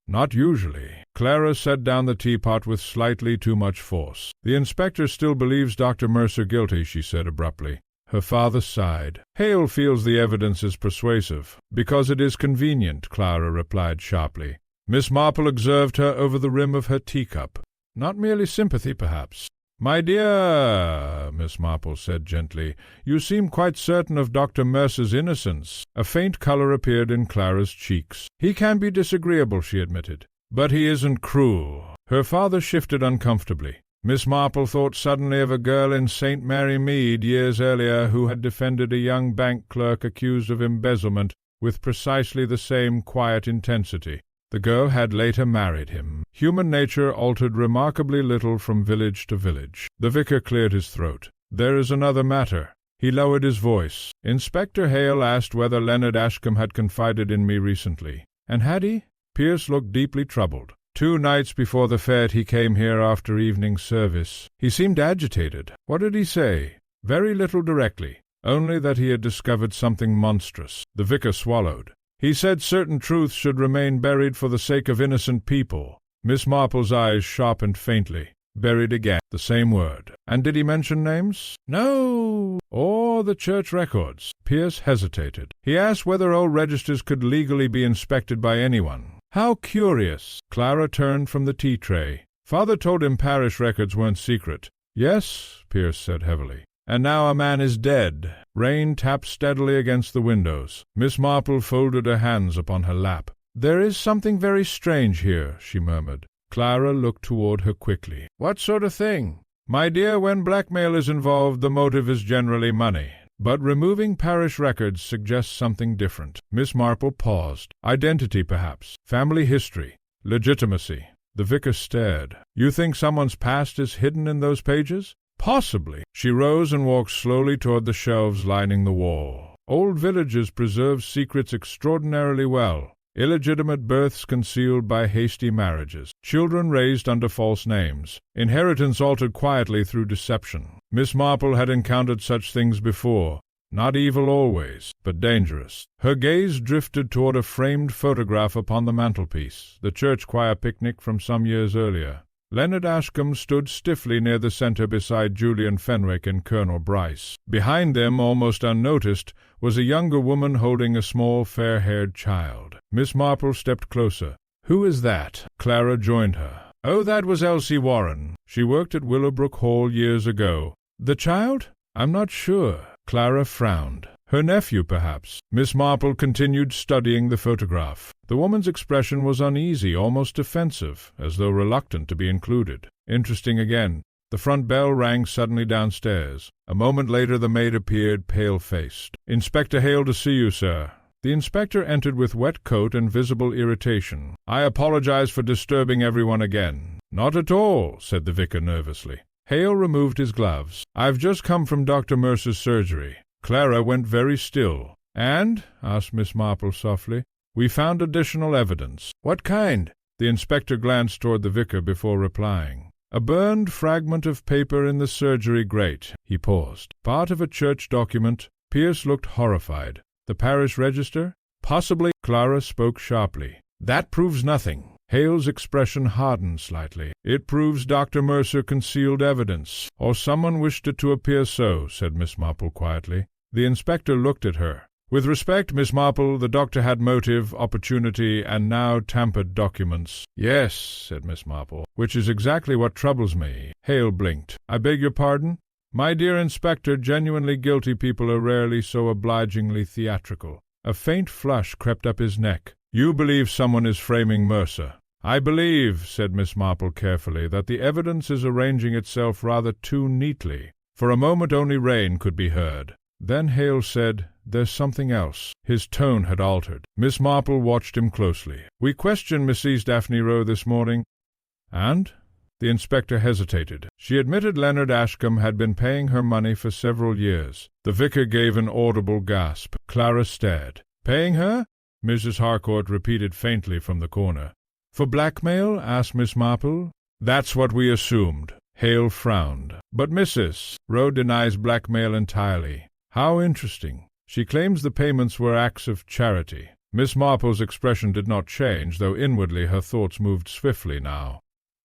Speaker 1: "Not usually." Clara set down the teapot with slightly too much force. "The inspector still believes Dr. Mercer guilty," she said abruptly. Her father sighed. "Hale feels the evidence is persuasive." "Because it is convenient," Clara replied sharply. Miss Marple observed her over the rim of her teacup. "Not merely sympathy, perhaps." "My dear," Miss Marple said gently, "you seem quite certain of Dr. Mercer's innocence." A faint colour appeared in Clara's cheeks. "He can be disagreeable," she admitted. "But he isn't cruel." Her father shifted uncomfortably. Miss Marple thought suddenly of a girl in St. Mary Mead years earlier who had defended a young bank clerk accused of embezzlement with precisely the same quiet intensity. The girl had later married him. Human nature altered remarkably little from village to village. The vicar cleared his throat. "There is another matter." He lowered his voice. "Inspector Hale asked whether Leonard Ashcombe had confided in me recently." "And had he?" Pierce looked deeply troubled. 2 nights before the fete he came here after evening service. He seemed agitated. What did he say?" "Very little directly. Only that he had discovered something monstrous." The vicar swallowed. "He said certain truths should remain buried for the sake of innocent people." Miss Marple's eyes sharpened faintly. "Buried again." The same word. "And did he mention names?" "No." "Or the church records?" Pierce hesitated. "He asked whether old registers could legally be inspected by anyone." "How curious." Clara turned from the tea tray. "Father told him parish records weren't secret." "Yes," Pierce said heavily. And now a man is dead. Rain tapped steadily against the windows. Miss Marple folded her hands upon her lap. "There is something very strange here," she murmured. Clara looked toward her quickly. "What sort of thing?" "My dear, when blackmail is involved, the motive is generally money. But removing parish records suggests something different." Miss Marple paused. "Identity, perhaps. Family history. Legitimacy." The vicar stared. "You think someone's past is hidden in those pages?" "Possibly." She rose and walked slowly toward the shelves lining the wall. "Old villages preserve secrets extraordinarily well. Illegitimate births concealed by hasty marriages, children raised under false names, inheritance altered quietly through deception. Miss Marple had encountered such things before, not evil always, but dangerous." Her gaze drifted toward a framed photograph upon the mantelpiece, the church choir picnic from some years earlier. Leonard Ashcombe stood stiffly near the center beside Julian Fenwick and Colonel Bryce. Behind them, almost unnoticed, was a younger woman holding a small, fair-haired child. Miss Marple stepped closer. "Who is that?" Clara joined her. "Oh, that was Elsie Warren. She worked at Willowbrook Hall years ago." "The child?" "I'm not sure." Clara frowned. "Her nephew, perhaps." Miss Marple continued studying the photograph. The woman's expression was uneasy, almost defensive, as though reluctant to be included. Interesting again. The front bell rang suddenly downstairs. A moment later the maid appeared, pale-faced. "Inspector Hale to see you, sir." The inspector entered with wet coat and visible irritation. "I apologize for disturbing everyone again." "Not at all," said the vicar nervously. Hale removed his gloves. "I've just come from Dr. Mercer's surgery." Clara went very still. "And?" asked Miss Marple softly. "We found additional evidence." "What kind?" The inspector glanced toward the vicar before replying. "A burned fragment of paper in the surgery grate." He paused. "Part of a church document." Pierce looked horrified. "The parish register?" "Possibly." Clara spoke sharply. "That proves nothing." Hale's expression hardened slightly. "It proves Dr. Mercer concealed evidence, or someone wished it to appear so," said Miss Marple quietly. The inspector looked at her. "With respect, Miss Marple, the doctor had motive, opportunity, and now tampered documents." "Yes," said Miss Marple, "which is exactly what troubles me." Hale blinked. "I beg your pardon?" "My dear inspector, genuinely guilty people are rarely so obligingly theatrical." A faint flush crept up his neck. "You believe someone is framing Mercer?" "I believe," said Miss Marple carefully, "that the evidence is arranging itself rather too neatly." For a moment only rain could be heard. Then Hale said, "There's something else." His tone had altered. Miss Marple watched him closely. "We questioned Mrs. Daphne Rowe this morning." "And?" The inspector hesitated. "She admitted Leonard Ashcombe had been paying her money for several years." The vicar gave an audible gasp. Clara stared. "Paying her?" Mrs. Harcourt repeated faintly from the corner. "For blackmail?" asked Miss Marple. "That's what we assumed." Hale frowned. "But Mrs. Rowe denies blackmail entirely." "How interesting. She claims the payments were acts of charity." Miss Marple's expression did not change, though inwardly her thoughts moved swiftly now.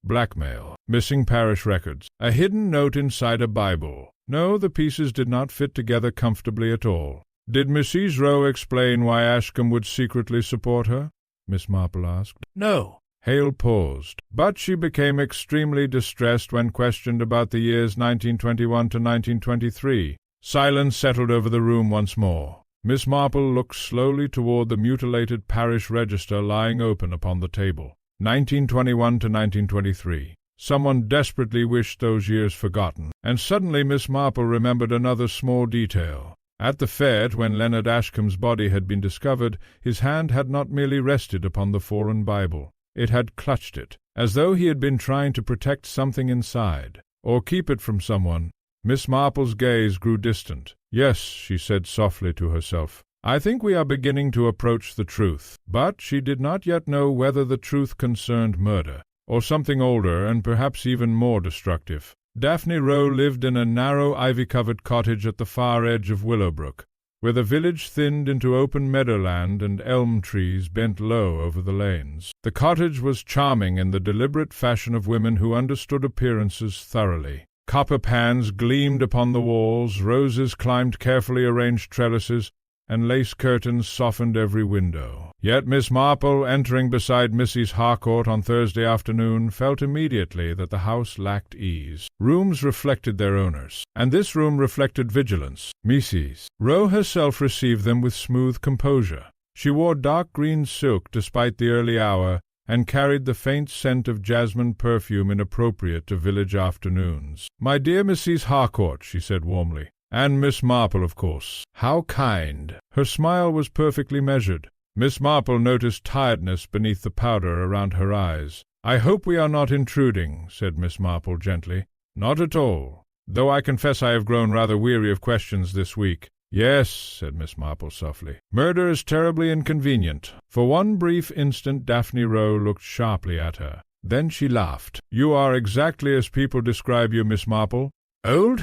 Speaker 1: Blackmail, missing parish records, a hidden note inside a Bible. No, the pieces did not fit together comfortably at all. "Did Mrs. Rowe explain why Ashcombe would secretly support her?" Miss Marple asked. "No." Hale paused. "But she became extremely distressed when questioned about the years 1921 to 1923. Silence settled over the room once more. Miss Marple looked slowly toward the mutilated parish register lying open upon the table. 1921 to 1923. Someone desperately wished those years forgotten. And suddenly Miss Marple remembered another small detail. At the fete, when Leonard Ashcombe's body had been discovered, his hand had not merely rested upon the foreign Bible. It had clutched it, as though he had been trying to protect something inside, or keep it from someone. Miss Marple's gaze grew distant. "Yes," she said softly to herself, "I think we are beginning to approach the truth." But she did not yet know whether the truth concerned murder, or something older and perhaps even more destructive. Daphne Rowe lived in a narrow ivy-covered cottage at the far edge of Willowbrook, where the village thinned into open meadowland and elm trees bent low over the lanes. The cottage was charming in the deliberate fashion of women who understood appearances thoroughly. Copper pans gleamed upon the walls, roses climbed carefully arranged trellises, and lace curtains softened every window. Yet Miss Marple, entering beside Mrs. Harcourt on Thursday afternoon, felt immediately that the house lacked ease. Rooms reflected their owners, and this room reflected vigilance. Mrs. Rowe herself received them with smooth composure. She wore dark green silk despite the early hour, and carried the faint scent of jasmine perfume inappropriate to village afternoons. "My dear Mrs. Harcourt," she said warmly, "and Miss Marple, of course. How kind!" Her smile was perfectly measured. Miss Marple noticed tiredness beneath the powder around her eyes. "I hope we are not intruding," said Miss Marple gently. "Not at all, though I confess I have grown rather weary of questions this week." "Yes," said Miss Marple softly. "Murder is terribly inconvenient." For one brief instant Daphne Rowe looked sharply at her. Then she laughed. "You are exactly as people describe you, Miss Marple. Old?"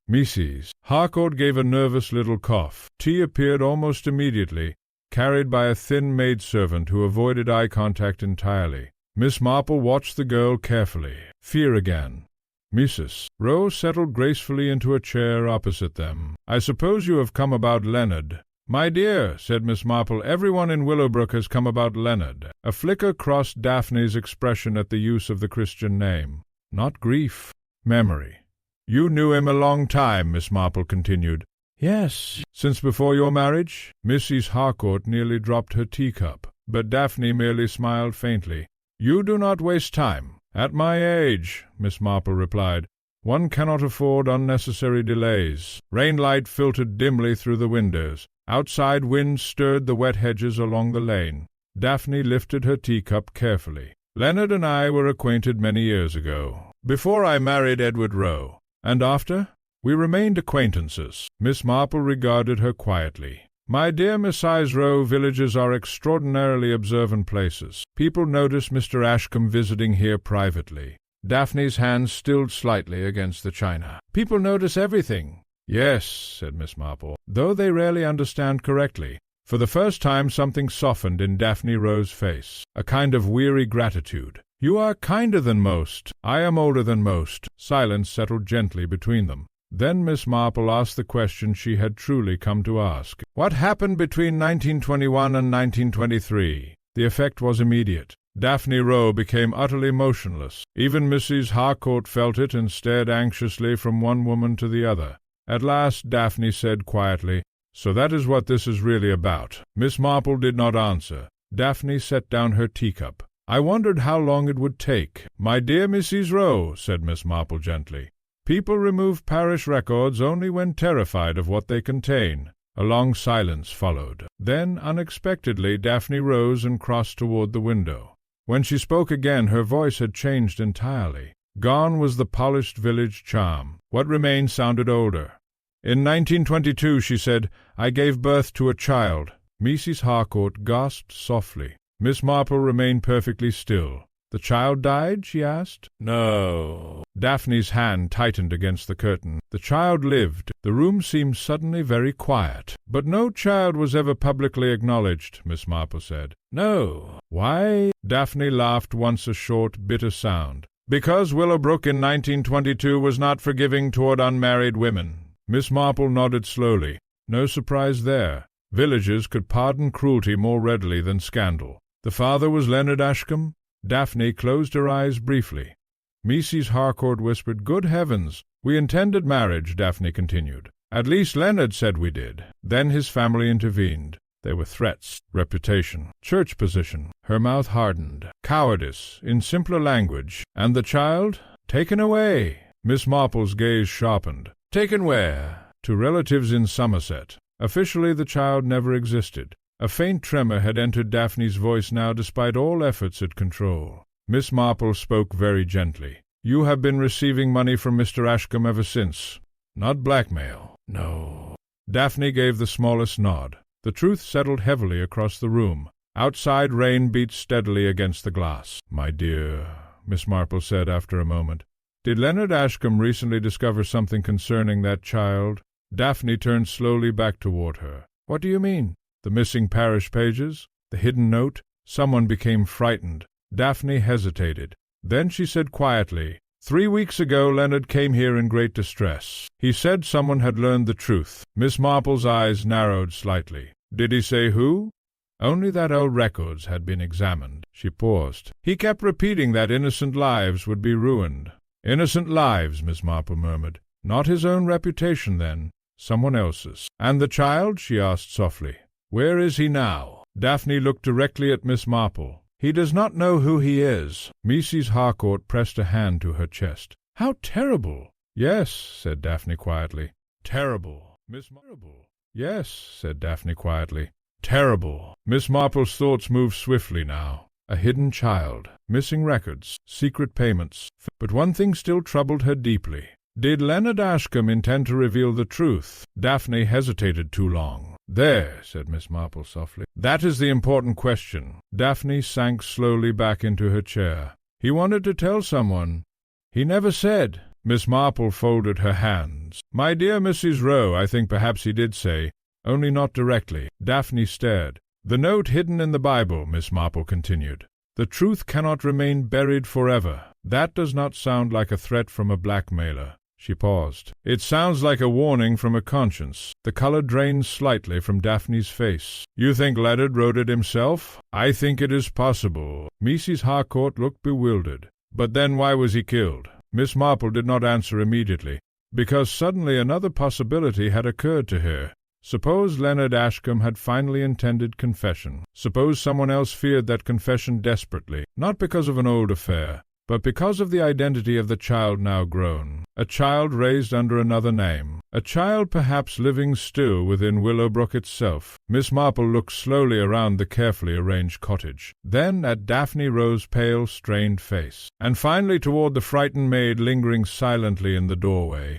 Speaker 1: Mrs. Harcourt gave a nervous little cough. Tea appeared almost immediately, carried by a thin maidservant who avoided eye contact entirely. Miss Marple watched the girl carefully. Fear again. Mrs. Rowe settled gracefully into a chair opposite them. "I suppose you have come about Leonard." "My dear," said Miss Marple, "everyone in Willowbrook has come about Leonard." A flicker crossed Daphne's expression at the use of the Christian name. Not grief, memory. "You knew him a long time," Miss Marple continued. "Yes." "Since before your marriage?" Mrs. Harcourt nearly dropped her teacup, but Daphne merely smiled faintly. "You do not waste time." "At my age," Miss Marple replied, "one cannot afford unnecessary delays." Rainlight filtered dimly through the windows. Outside winds stirred the wet hedges along the lane. Daphne lifted her teacup carefully. "Leonard and I were acquainted many years ago, before I married Edward Rowe. And after? We remained acquaintances." Miss Marple regarded her quietly. "My dear Mrs. Rowe, villages are extraordinarily observant places. People notice Mr. Ashcombe visiting here privately." Daphne's hand stilled slightly against the china. "People notice everything." "Yes," said Miss Marple, "though they rarely understand correctly." For the first time something softened in Daphne Rowe's face, a kind of weary gratitude. "You are kinder than most. I am older than most." Silence settled gently between them. Then Miss Marple asked the question she had truly come to ask. "What happened between 1921 and 1923? The effect was immediate. Daphne Rowe became utterly motionless. Even Mrs. Harcourt felt it and stared anxiously from one woman to the other. At last Daphne said quietly, "So that is what this is really about." Miss Marple did not answer. Daphne set down her teacup. "I wondered how long it would take." "My dear Mrs. Rowe," said Miss Marple gently, "people remove parish records only when terrified of what they contain." A long silence followed. Then, unexpectedly, Daphne rose and crossed toward the window. When she spoke again, her voice had changed entirely. Gone was the polished village charm. What remained sounded older. "In 1922, she said, I gave birth to a child." Mrs. Harcourt gasped softly. Miss Marple remained perfectly still. "The child died?" she asked. "No." Daphne's hand tightened against the curtain. "The child lived." The room seemed suddenly very quiet. "But no child was ever publicly acknowledged," Miss Marple said. "No." "Why?" Daphne laughed once, a short, bitter sound. "Because Willowbrook in 1922 was not forgiving toward unmarried women." Miss Marple nodded slowly. No surprise there. Villages could pardon cruelty more readily than scandal. The father was Leonard Ashcombe? Daphne closed her eyes briefly. Mrs. Harcourt whispered, "Good heavens! We intended marriage," Daphne continued. "At least Leonard said we did." Then his family intervened. There were threats, reputation, church position. Her mouth hardened. Cowardice, in simpler language. "And the child?" "Taken away." Miss Marple's gaze sharpened. "Taken where?" "To relatives in Somerset. Officially the child never existed." A faint tremor had entered Daphne's voice now despite all efforts at control. Miss Marple spoke very gently. "You have been receiving money from Mr. Ashcombe ever since. Not blackmail." "No." Daphne gave the smallest nod. The truth settled heavily across the room. Outside rain beat steadily against the glass. "My dear," Miss Marple said after a moment, "did Leonard Ashcombe recently discover something concerning that child?" Daphne turned slowly back toward her. "What do you mean?" "The missing parish pages? The hidden note?" Someone became frightened. Daphne hesitated. Then she said quietly, 3 weeks ago Leonard came here in great distress. He said someone had learned the truth. Miss Marple's eyes narrowed slightly. Did he say who? Only that old records had been examined. She paused. He kept repeating that innocent lives would be ruined. Innocent lives, Miss Marple murmured. Not his own reputation, then. Someone else's. And the child? She asked softly. Where is he now? Daphne looked directly at Miss Marple. He does not know who he is. Mrs. Harcourt pressed a hand to her chest. How terrible! Yes, said Daphne quietly. Terrible. Miss Marple. Yes, said Daphne quietly. Terrible. Miss Marple's thoughts moved swiftly now. A hidden child, missing records, secret payments. But one thing still troubled her deeply. Did Leonard Ashcombe intend to reveal the truth? Daphne hesitated too long. There, said Miss Marple softly. That is the important question. Daphne sank slowly back into her chair. He wanted to tell someone. He never said. Miss Marple folded her hands. My dear Mrs. Rowe, I think perhaps he did say, only not directly. Daphne stared. The note hidden in the Bible, Miss Marple continued. The truth cannot remain buried forever. That does not sound like a threat from a blackmailer. She paused. It sounds like a warning from a conscience. The color drained slightly from Daphne's face. You think Leonard wrote it himself? I think it is possible. Mrs. Harcourt looked bewildered. But then why was he killed? Miss Marple did not answer immediately, because suddenly another possibility had occurred to her. Suppose Leonard Ashcombe had finally intended confession. Suppose someone else feared that confession desperately, not because of an old affair, but because of the identity of the child now grown. A child raised under another name. A child perhaps living still within Willowbrook itself. Miss Marple looked slowly around the carefully arranged cottage, then at Daphne Rowe's pale, strained face, and finally toward the frightened maid lingering silently in the doorway.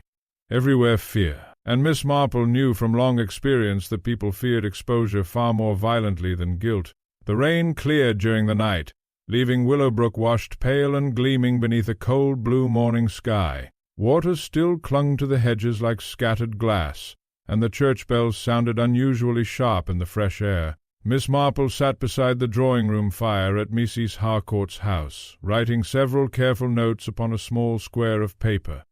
Speaker 1: Everywhere fear. And Miss Marple knew from long experience that people feared exposure far more violently than guilt. The rain cleared during the night, leaving Willowbrook washed pale and gleaming beneath a cold blue morning sky. Water still clung to the hedges like scattered glass, and the church bells sounded unusually sharp in the fresh air. Miss Marple sat beside the drawing-room fire at Mrs. Harcourt's house, writing several careful notes upon a small square of paper.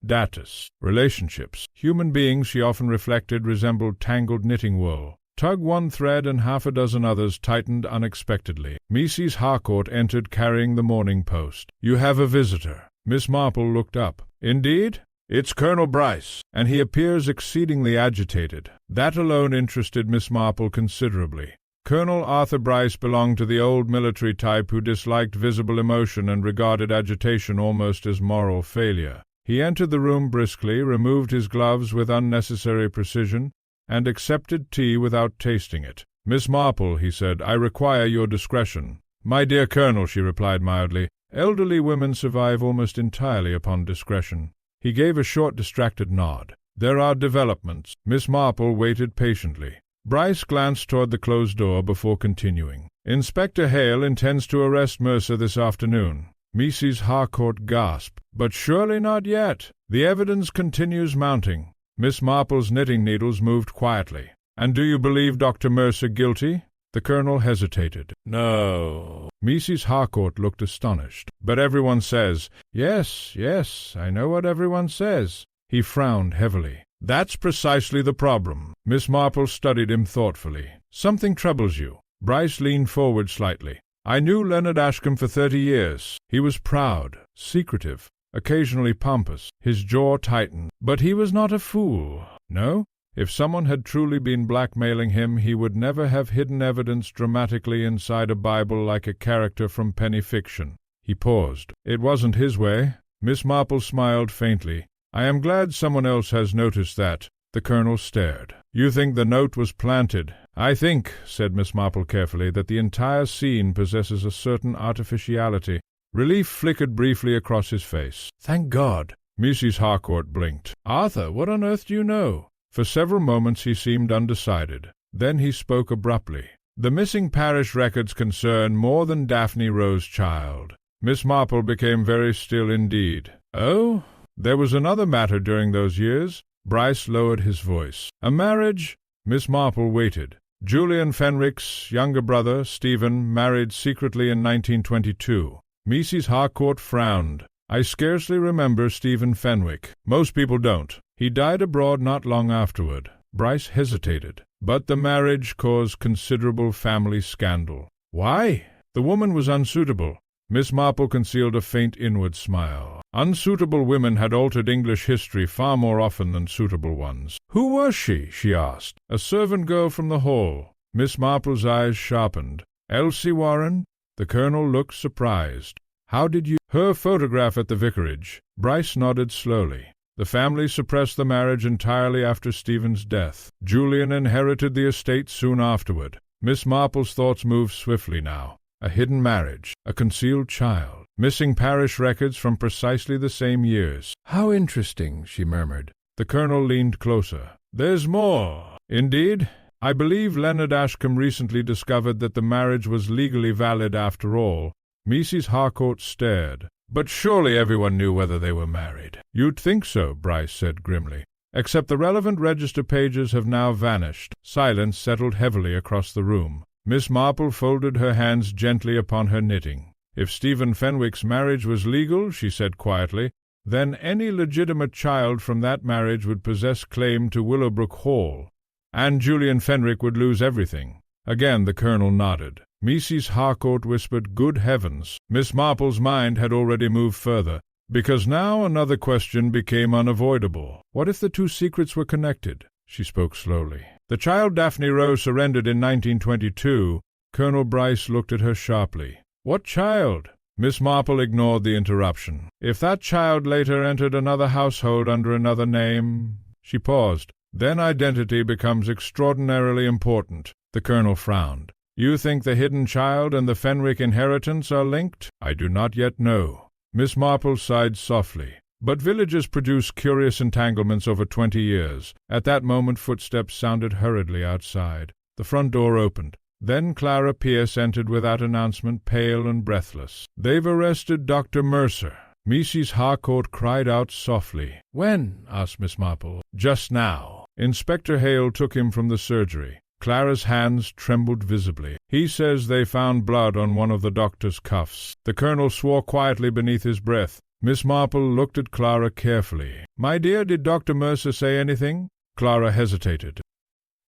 Speaker 1: Datus, relationships, human beings, she often reflected, resembled tangled knitting wool. Tug one thread and half a dozen others tightened unexpectedly. Mrs. Harcourt entered carrying the Morning Post. You have a visitor. Miss Marple looked up. Indeed? It's Colonel Bryce, and he appears exceedingly agitated. That alone interested Miss Marple considerably. Colonel Arthur Bryce belonged to the old military type who disliked visible emotion and regarded agitation almost as moral failure. He entered the room briskly, removed his gloves with unnecessary precision, and accepted tea without tasting it. Miss Marple, he said, I require your discretion. My dear Colonel, she replied mildly, elderly women survive almost entirely upon discretion. He gave a short, distracted nod. There are developments. Miss Marple waited patiently. Bryce glanced toward the closed door before continuing. Inspector Hale intends to arrest Mercer this afternoon. Mrs. Harcourt gasped. But surely not yet. The evidence continues mounting. Miss Marple's knitting needles moved quietly. And do you believe Dr. Mercer guilty? The colonel hesitated. No. Mrs. Harcourt looked astonished. But everyone says. Yes, I know what everyone says. He frowned heavily. That's precisely the problem. Miss Marple studied him thoughtfully. Something troubles you. Bryce leaned forward slightly. I knew Leonard Ashcombe for 30 years. He was proud, secretive, occasionally pompous. His jaw tightened. But he was not a fool. No? If someone had truly been blackmailing him, he would never have hidden evidence dramatically inside a Bible like a character from penny fiction. He paused. It wasn't his way. Miss Marple smiled faintly. I am glad someone else has noticed that. The colonel stared. You think the note was planted? I think, said Miss Marple carefully, that the entire scene possesses a certain artificiality. Relief flickered briefly across his face. Thank God. Mrs. Harcourt blinked. Arthur, what on earth do you know? For several moments he seemed undecided. Then he spoke abruptly. The missing parish records concern more than Daphne Rowe's child. Miss Marple became very still indeed. Oh? There was another matter during those years. Bryce lowered his voice. A marriage? Miss Marple waited. Julian Fenwick's younger brother, Stephen, married secretly in 1922. Mrs. Harcourt frowned. I scarcely remember Stephen Fenwick. Most people don't. He died abroad not long afterward. Bryce hesitated. But the marriage caused considerable family scandal. Why? The woman was unsuitable. Miss Marple concealed a faint inward smile. Unsuitable women had altered English history far more often than suitable ones. Who was she asked. A servant girl from the hall. Miss Marple's eyes sharpened. Elsie Warren? The colonel looked surprised. How did you— Her photograph at the vicarage. Bryce nodded slowly. The family suppressed the marriage entirely after Stephen's death. Julian inherited the estate soon afterward. Miss Marple's thoughts moved swiftly now. A hidden marriage, a concealed child, missing parish records from precisely the same years. How interesting, she murmured. The colonel leaned closer. There's more. Indeed? I believe Leonard Ashcombe recently discovered that the marriage was legally valid after all. Mrs. Harcourt stared. But surely everyone knew whether they were married. You'd think so, Bryce said grimly. Except the relevant register pages have now vanished. Silence settled heavily across the room. Miss Marple folded her hands gently upon her knitting. If Stephen Fenwick's marriage was legal, she said quietly, then any legitimate child from that marriage would possess claim to Willowbrook Hall, and Julian Fenwick would lose everything. Again the colonel nodded. Mrs. Harcourt whispered, Good heavens! Miss Marple's mind had already moved further, because now another question became unavoidable. What if the two secrets were connected? She spoke slowly. The child Daphne Rowe surrendered in 1922. Colonel Bryce looked at her sharply. What child? Miss Marple ignored the interruption. If that child later entered another household under another name— She paused. Then identity becomes extraordinarily important. The colonel frowned. You think the hidden child and the Fenwick inheritance are linked? I do not yet know. Miss Marple sighed softly. But villages produce curious entanglements over 20 years. At that moment footsteps sounded hurriedly outside. The front door opened. Then Clara Pierce entered without announcement, pale and breathless. They've arrested Dr. Mercer. Mrs. Harcourt cried out softly. When? Asked Miss Marple. Just now. Inspector Hale took him from the surgery. Clara's hands trembled visibly. He says they found blood on one of the doctor's cuffs. The colonel swore quietly beneath his breath. Miss Marple looked at Clara carefully. My dear, did Dr. Mercer say anything? Clara hesitated.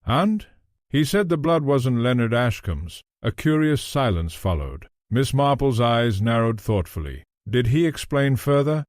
Speaker 1: And? He said the blood wasn't Leonard Ashcombe's. A curious silence followed. Miss Marple's eyes narrowed thoughtfully. Did he explain further?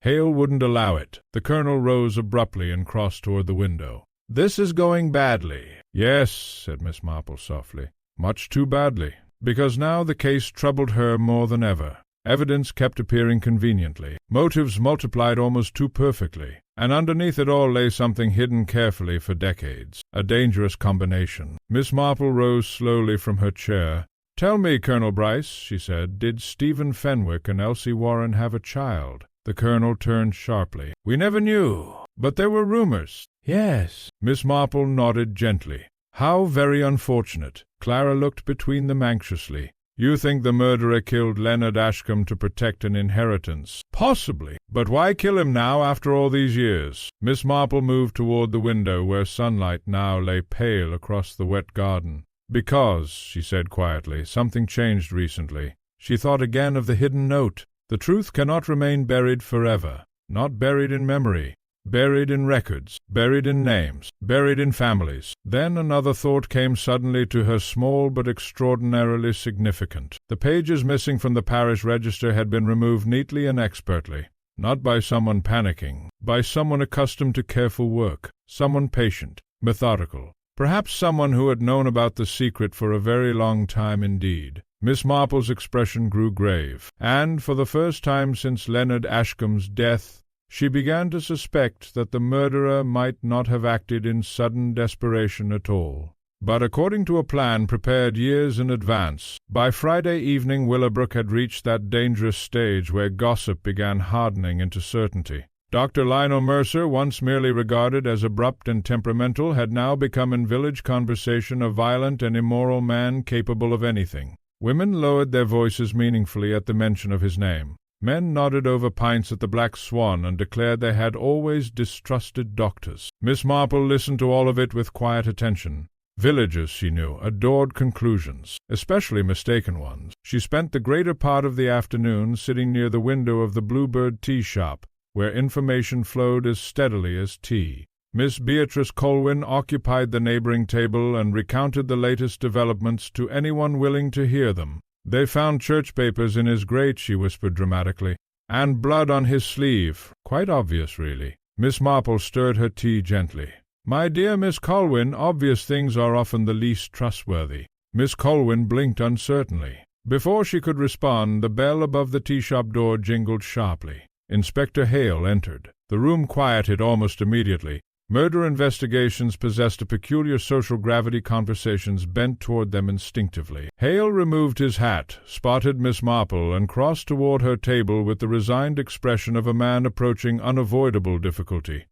Speaker 1: Hale wouldn't allow it. The colonel rose abruptly and crossed toward the window. This is going badly. Yes, said Miss Marple softly. Much too badly, because now the case troubled her more than ever. Evidence kept appearing conveniently. Motives multiplied almost too perfectly. And underneath it all lay something hidden carefully for decades. A dangerous combination. Miss Marple rose slowly from her chair. Tell me, Colonel Bryce, she said, did Stephen Fenwick and Elsie Warren have a child? The colonel turned sharply. We never knew, but there were rumors. Yes. Miss Marple nodded gently. How very unfortunate. Clara looked between them anxiously. You think the murderer killed Leonard Ashcombe to protect an inheritance? Possibly. But why kill him now after all these years? Miss Marple moved toward the window where sunlight now lay pale across the wet garden. Because, she said quietly, something changed recently. She thought again of the hidden note. The truth cannot remain buried forever. Not buried in memory. Buried in records, buried in names, buried in families. Then another thought came suddenly to her, small but extraordinarily significant. The pages missing from the parish register had been removed neatly and expertly. Not by someone panicking, by someone accustomed to careful work, someone patient, methodical, perhaps someone who had known about the secret for a very long time indeed. Miss Marple's expression grew grave, and for the first time since Leonard Ashcombe's death, she began to suspect that the murderer might not have acted in sudden desperation at all, but according to a plan prepared years in advance. By Friday evening Willowbrook had reached that dangerous stage where gossip began hardening into certainty. Dr. Lionel Mercer, once merely regarded as abrupt and temperamental, had now become in village conversation a violent and immoral man capable of anything. Women lowered their voices meaningfully at the mention of his name. Men nodded over pints at the Black Swan and declared they had always distrusted doctors. Miss Marple listened to all of it with quiet attention. Villagers, she knew, adored conclusions, especially mistaken ones. She spent the greater part of the afternoon sitting near the window of the Bluebird tea shop, where information flowed as steadily as tea. Miss Beatrice Colwyn occupied the neighboring table and recounted the latest developments to anyone willing to hear them. "They found church papers in his grate," she whispered dramatically, "and blood on his sleeve. Quite obvious, really." Miss Marple stirred her tea gently. "My dear Miss Colwyn, obvious things are often the least trustworthy." Miss Colwyn blinked uncertainly. Before she could respond, the bell above the tea-shop door jingled sharply. Inspector Hale entered. The room quieted almost immediately. Murder investigations possessed a peculiar social gravity. Conversations bent toward them instinctively. Hale removed his hat, spotted Miss Marple, and crossed toward her table with the resigned expression of a man approaching unavoidable difficulty.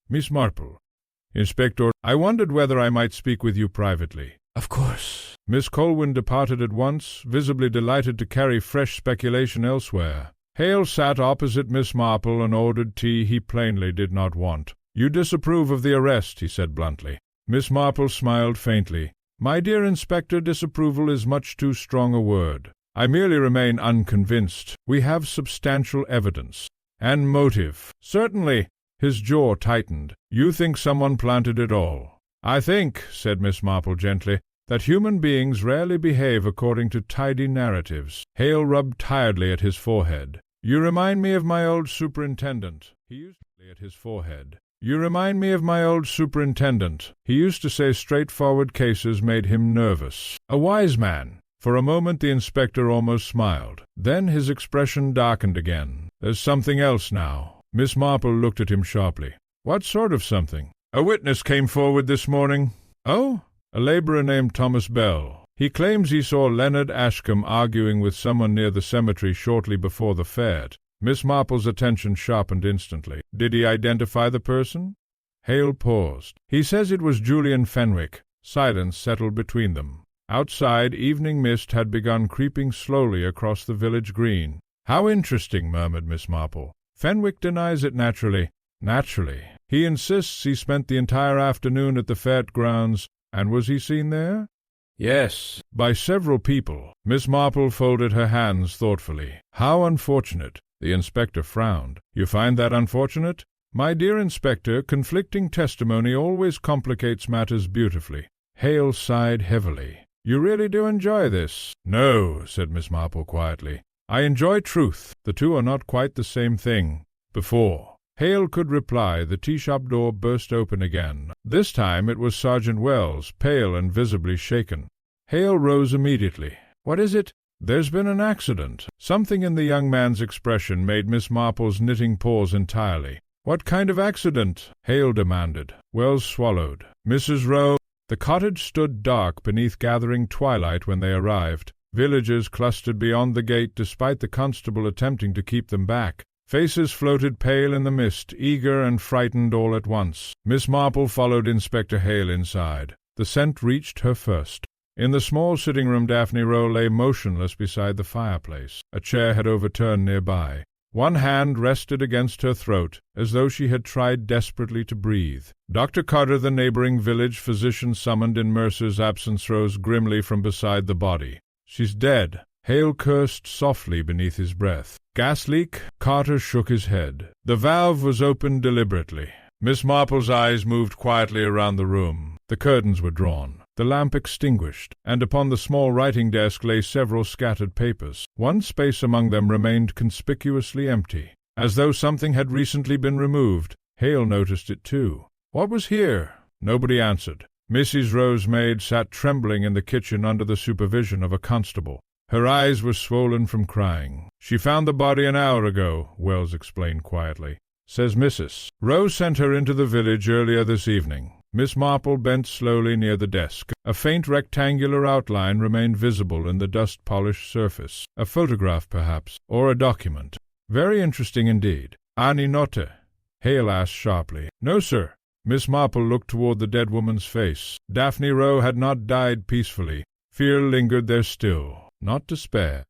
Speaker 1: "Miss Marple." "Inspector, I wondered whether I might speak with you privately."
Speaker 2: "Of course."
Speaker 1: Miss Colwyn departed at once, visibly delighted to carry fresh speculation elsewhere. Hale sat opposite Miss Marple and ordered tea he plainly did not want. "You disapprove of the arrest," he said bluntly. Miss Marple smiled faintly. "My dear Inspector, disapproval is much too strong a word. I merely remain unconvinced. We have substantial evidence." "And motive." "Certainly." His jaw tightened. "You think someone planted it all." "I think," said Miss Marple gently, "that human beings rarely behave according to tidy narratives." Hale rubbed tiredly at his forehead. "You remind me of my old superintendent." He used to say straightforward cases made him nervous. A wise man. For a moment the inspector almost smiled. Then his expression darkened again. "There's something else now." Miss Marple looked at him sharply. "What sort of something?" "A witness came forward this morning." "Oh?" "A laborer named Thomas Bell. He claims he saw Leonard Ashcombe arguing with someone near the cemetery shortly before the fete." Miss Marple's attention sharpened instantly. "Did he identify the person?" Hale paused. "He says it was Julian Fenwick." Silence settled between them. Outside, evening mist had begun creeping slowly across the village green. "How interesting," murmured Miss Marple. "Fenwick denies it naturally." "Naturally. He insists he spent the entire afternoon at the fete grounds. And was he seen there?" "Yes." "By several people." Miss Marple folded her hands thoughtfully. "How unfortunate." The inspector frowned. "You find that unfortunate?" "My dear Inspector, conflicting testimony always complicates matters beautifully." Hale sighed heavily. "You really do enjoy this?" "No," said Miss Marple quietly. "I enjoy truth. The two are not quite the same thing." Before Hale could reply, the tea-shop door burst open again. This time it was Sergeant Wells, pale and visibly shaken. Hale rose immediately. "What is it?" "There's been an accident." Something in the young man's expression made Miss Marple's knitting pause entirely. "What kind of accident?" Hale demanded. Wells swallowed. "Mrs. Rowe—" The cottage stood dark beneath gathering twilight when they arrived. Villagers clustered beyond the gate despite the constable attempting to keep them back. Faces floated pale in the mist, eager and frightened all at once. Miss Marple followed Inspector Hale inside. The scent reached her first. In the small sitting-room Daphne Rowe lay motionless beside the fireplace. A chair had overturned nearby. One hand rested against her throat, as though she had tried desperately to breathe. Dr. Carter, the neighboring village physician summoned in Mercer's absence, rose grimly from beside the body. "She's dead." Hale cursed softly beneath his breath. "Gas leak?" Carter shook his head. "The valve was opened deliberately." Miss Marple's eyes moved quietly around the room. The curtains were drawn, the lamp extinguished, and upon the small writing desk lay several scattered papers. One space among them remained conspicuously empty, as though something had recently been removed. Hale noticed it too. "What was here?" Nobody answered. Mrs. Rowe's maid sat trembling in the kitchen under the supervision of a constable. Her eyes were swollen from crying. "She found the body an hour ago," Wells explained quietly. "Says Mrs. Rowe sent her into the village earlier this evening." Miss Marple bent slowly near the desk. A faint rectangular outline remained visible in the dust-polished surface. A photograph, perhaps, or a document. "Very interesting indeed." "Any note?" Hale asked sharply. "No, sir." Miss Marple looked toward the dead woman's face. Daphne Rowe had not died peacefully. Fear lingered there still, not despair.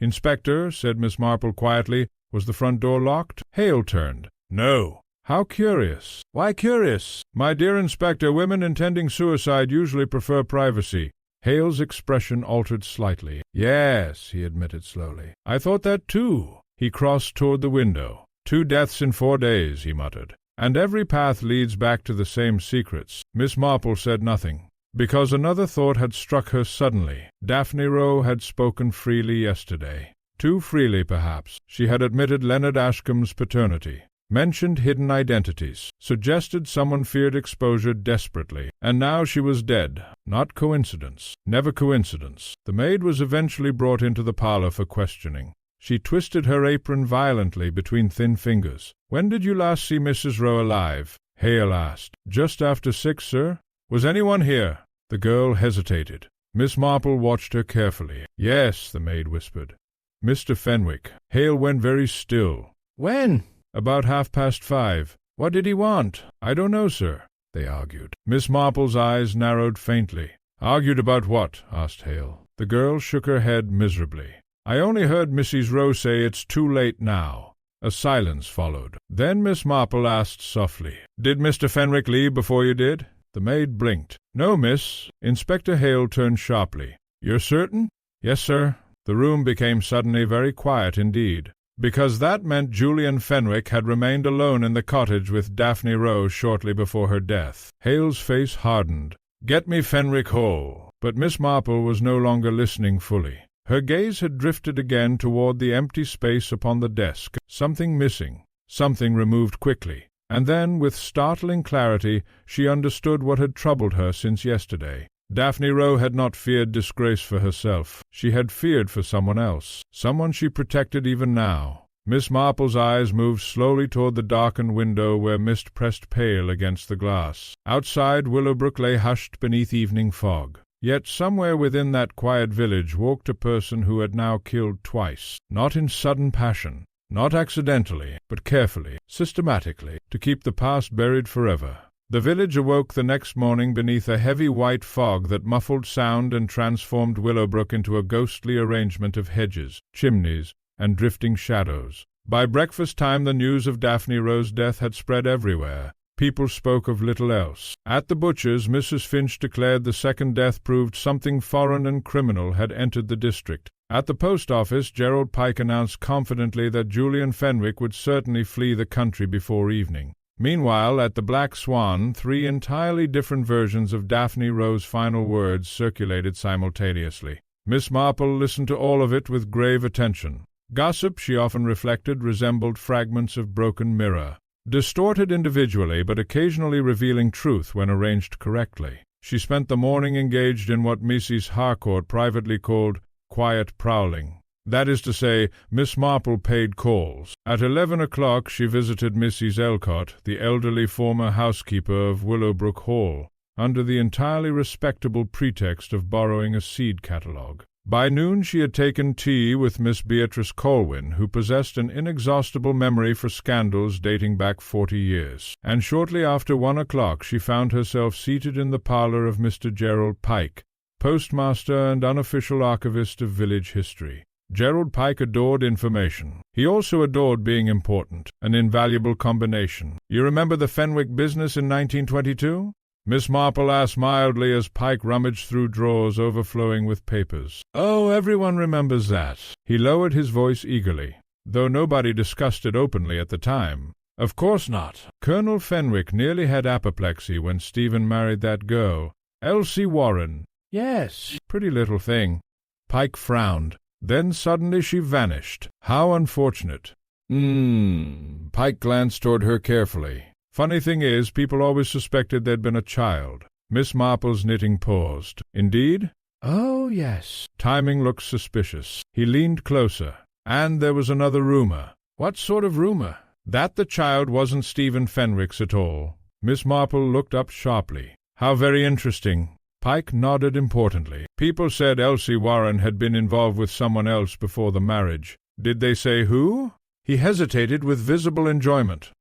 Speaker 1: "Inspector," said Miss Marple quietly, "was the front door locked?" Hale turned. "No." How curious. Why curious? My dear Inspector, women intending suicide usually prefer privacy. Hale's expression altered slightly. Yes, he admitted slowly. I thought that too. He crossed toward the window. 2 deaths in 4 days, he muttered. And every path leads back to the same secrets. Miss Marple said nothing, because another thought had struck her suddenly. Daphne Rowe had spoken freely yesterday. Too freely, perhaps. She had admitted Leonard Ashcombe's paternity, mentioned hidden identities, suggested someone feared exposure desperately, and now she was dead. Not coincidence. Never coincidence. The maid was eventually brought into the parlor for questioning. She twisted her apron violently between thin fingers. When did you last see Mrs. Rowe alive? Hale asked. Just after 6, sir. Was anyone here? The girl hesitated. Miss Marple watched her carefully. Yes, the maid whispered. Mr. Fenwick. Hale went very still. When? About 5:30. What did he want? I don't know, sir, they argued. Miss Marple's eyes narrowed faintly. Argued about what? Asked Hale. The girl shook her head miserably. I only heard Mrs. Rowe say it's too late now. A silence followed. Then Miss Marple asked softly, Did Mr. Fenwick leave before you did? The maid blinked. No, miss. Inspector Hale turned sharply. You're certain? Yes, sir. The room became suddenly very quiet indeed, because that meant Julian Fenwick had remained alone in the cottage with Daphne Rowe shortly before her death. Hale's face hardened. Get me Fenwick whole. But Miss Marple was no longer listening fully. Her gaze had drifted again toward the empty space upon the desk, something missing, something removed quickly. And then, with startling clarity, she understood what had troubled her since yesterday. Daphne Rowe had not feared disgrace for herself. She had feared for someone else, someone she protected even now. Miss Marple's eyes moved slowly toward the darkened window where mist pressed pale against the glass. Outside, Willowbrook lay hushed beneath evening fog. Yet somewhere within that quiet village walked a person who had now killed twice, not in sudden passion, not accidentally, but carefully, systematically, to keep the past buried forever. The village awoke the next morning beneath a heavy white fog that muffled sound and transformed Willowbrook into a ghostly arrangement of hedges, chimneys, and drifting shadows. By breakfast time the news of Daphne Rowe's death had spread everywhere. People spoke of little else. At the butcher's, Mrs. Finch declared the second death proved something foreign and criminal had entered the district. At the post office, Gerald Pike announced confidently that Julian Fenwick would certainly flee the country before evening. Meanwhile, at the Black Swan, 3 entirely different versions of Daphne Rowe's final words circulated simultaneously. Miss Marple listened to all of it with grave attention. Gossip, she often reflected, resembled fragments of broken mirror, distorted individually but occasionally revealing truth when arranged correctly. She spent the morning engaged in what Mrs. Harcourt privately called quiet prowling. That is to say, Miss Marple paid calls. At 11 o'clock she visited Mrs. Elcott, the elderly former housekeeper of Willowbrook Hall, under the entirely respectable pretext of borrowing a seed catalogue. By noon she had taken tea with Miss Beatrice Colwyn, who possessed an inexhaustible memory for scandals dating back 40 years, and shortly after 1 o'clock she found herself seated in the parlour of Mr. Gerald Pike, postmaster and unofficial archivist of village history. Gerald Pike adored information. He also adored being important, an invaluable combination. You remember the Fenwick business in 1922? Miss Marple asked mildly as Pike rummaged through drawers overflowing with papers. Oh, everyone remembers that. He lowered his voice eagerly, though nobody discussed it openly at the time. Of course not. Colonel Fenwick nearly had apoplexy when Stephen married that girl, Elsie Warren. Yes, pretty little thing. Pike frowned. Then suddenly she vanished. How unfortunate. Pike glanced toward her carefully. Funny thing is, people always suspected there'd been a child. Miss Marple's knitting paused. Indeed? Oh, yes. Timing looked suspicious. He leaned closer. And there was another rumor. What sort of rumor? That the child wasn't Stephen Fenwick's at all. Miss Marple looked up sharply. How very interesting. Pike nodded importantly. People said Elsie Warren had been involved with someone else before the marriage. Did they say who? He hesitated with visible enjoyment.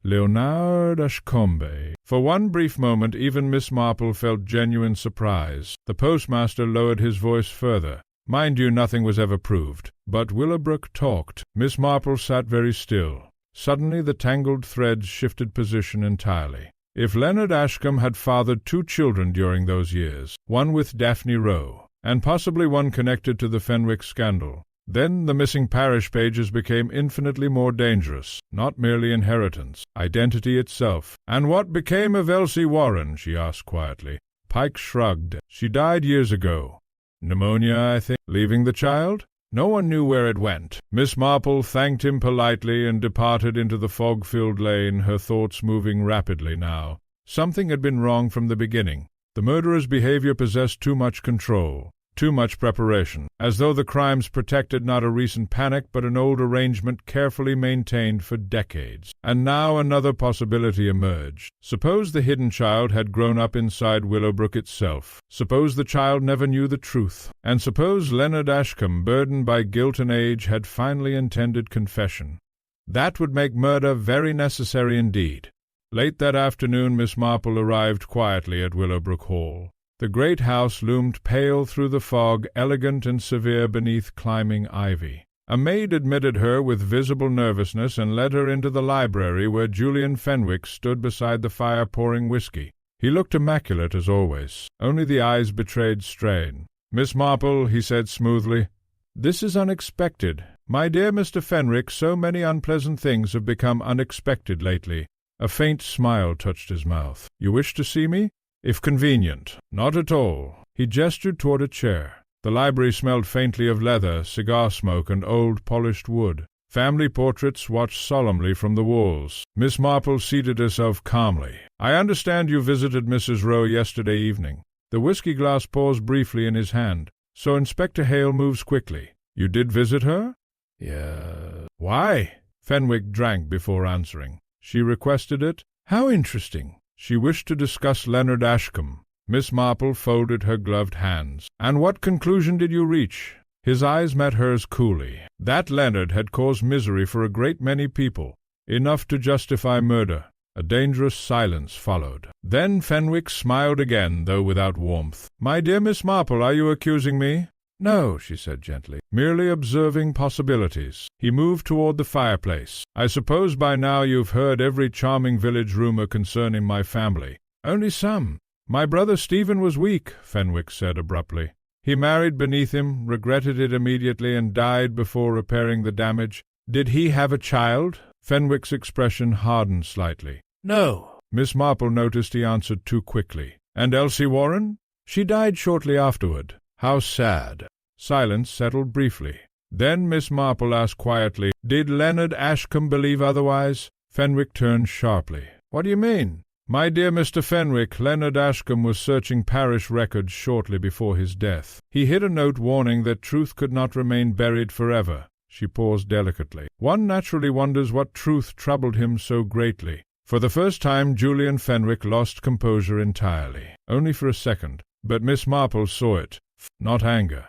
Speaker 1: Leonard Ashcombe. For one brief moment even Miss Marple felt genuine surprise. The postmaster lowered his voice further. Mind you, nothing was ever proved. But Willowbrook talked. Miss Marple sat very still. Suddenly the tangled threads shifted position entirely. If Leonard Ashcombe had fathered 2 children during those years, one with Daphne Rowe, and possibly one connected to the Fenwick scandal, then the missing parish pages became infinitely more dangerous, not merely inheritance, identity itself. "And what became of Elsie Warren?" she asked quietly. Pike shrugged. "She died years ago. Pneumonia, I think. Leaving the child?" No one knew where it went. Miss Marple thanked him politely and departed into the fog-filled lane, her thoughts moving rapidly now. Something had been wrong from the beginning. The murderer's behavior possessed too much control, too much preparation, as though the crimes protected not a recent panic but an old arrangement carefully maintained for decades. And now another possibility emerged. Suppose the hidden child had grown up inside Willowbrook itself. Suppose the child never knew the truth. And suppose Leonard Ashcombe, burdened by guilt and age, had finally intended confession. That would make murder very necessary indeed. Late that afternoon Miss Marple arrived quietly at Willowbrook Hall. The great house loomed pale through the fog, elegant and severe beneath climbing ivy. A maid admitted her with visible nervousness and led her into the library where Julian Fenwick stood beside the fire pouring whiskey. He looked immaculate as always, only the eyes betrayed strain. "Miss Marple," he said smoothly, "this is unexpected. My dear Mr. Fenwick, so many unpleasant things have become unexpected lately." A faint smile touched his mouth. "You wish to see me?" "If convenient." "Not at all." He gestured toward a chair. The library smelled faintly of leather, cigar smoke, and old polished wood. Family portraits watched solemnly from the walls. Miss Marple seated herself calmly. "I understand you visited Mrs. Rowe yesterday evening." The whiskey glass paused briefly in his hand, so Inspector Hale moves quickly. "You did visit her?" "Yes." "Why?" Fenwick drank before answering. "She requested it." "How interesting." "She wished to discuss Leonard Ashcombe." Miss Marple folded her gloved hands. "And what conclusion did you reach?" His eyes met hers coolly. That Leonard had caused misery for a great many people, enough to justify murder. A dangerous silence followed. Then Fenwick smiled again, though without warmth. "My dear Miss Marple, are you accusing me?" "No," she said gently, "merely observing possibilities." He moved toward the fireplace. "I suppose by now you've heard every charming village rumor concerning my family." "Only some. My brother Stephen was weak," Fenwick said abruptly. "He married beneath him, regretted it immediately, and died before repairing the damage." "Did he have a child?" Fenwick's expression hardened slightly. "No." Miss Marple noticed he answered too quickly. "And Elsie Warren?" "She died shortly afterward." "How sad." Silence settled briefly. Then Miss Marple asked quietly, "Did Leonard Ashcombe believe otherwise?" Fenwick turned sharply. "What do you mean?" "My dear Mr. Fenwick, Leonard Ashcombe was searching parish records shortly before his death. He hid a note warning that truth could not remain buried forever." She paused delicately. One naturally wonders what truth troubled him so greatly. For the first time Julian Fenwick lost composure entirely, only for a second. But Miss Marple saw it. Not anger.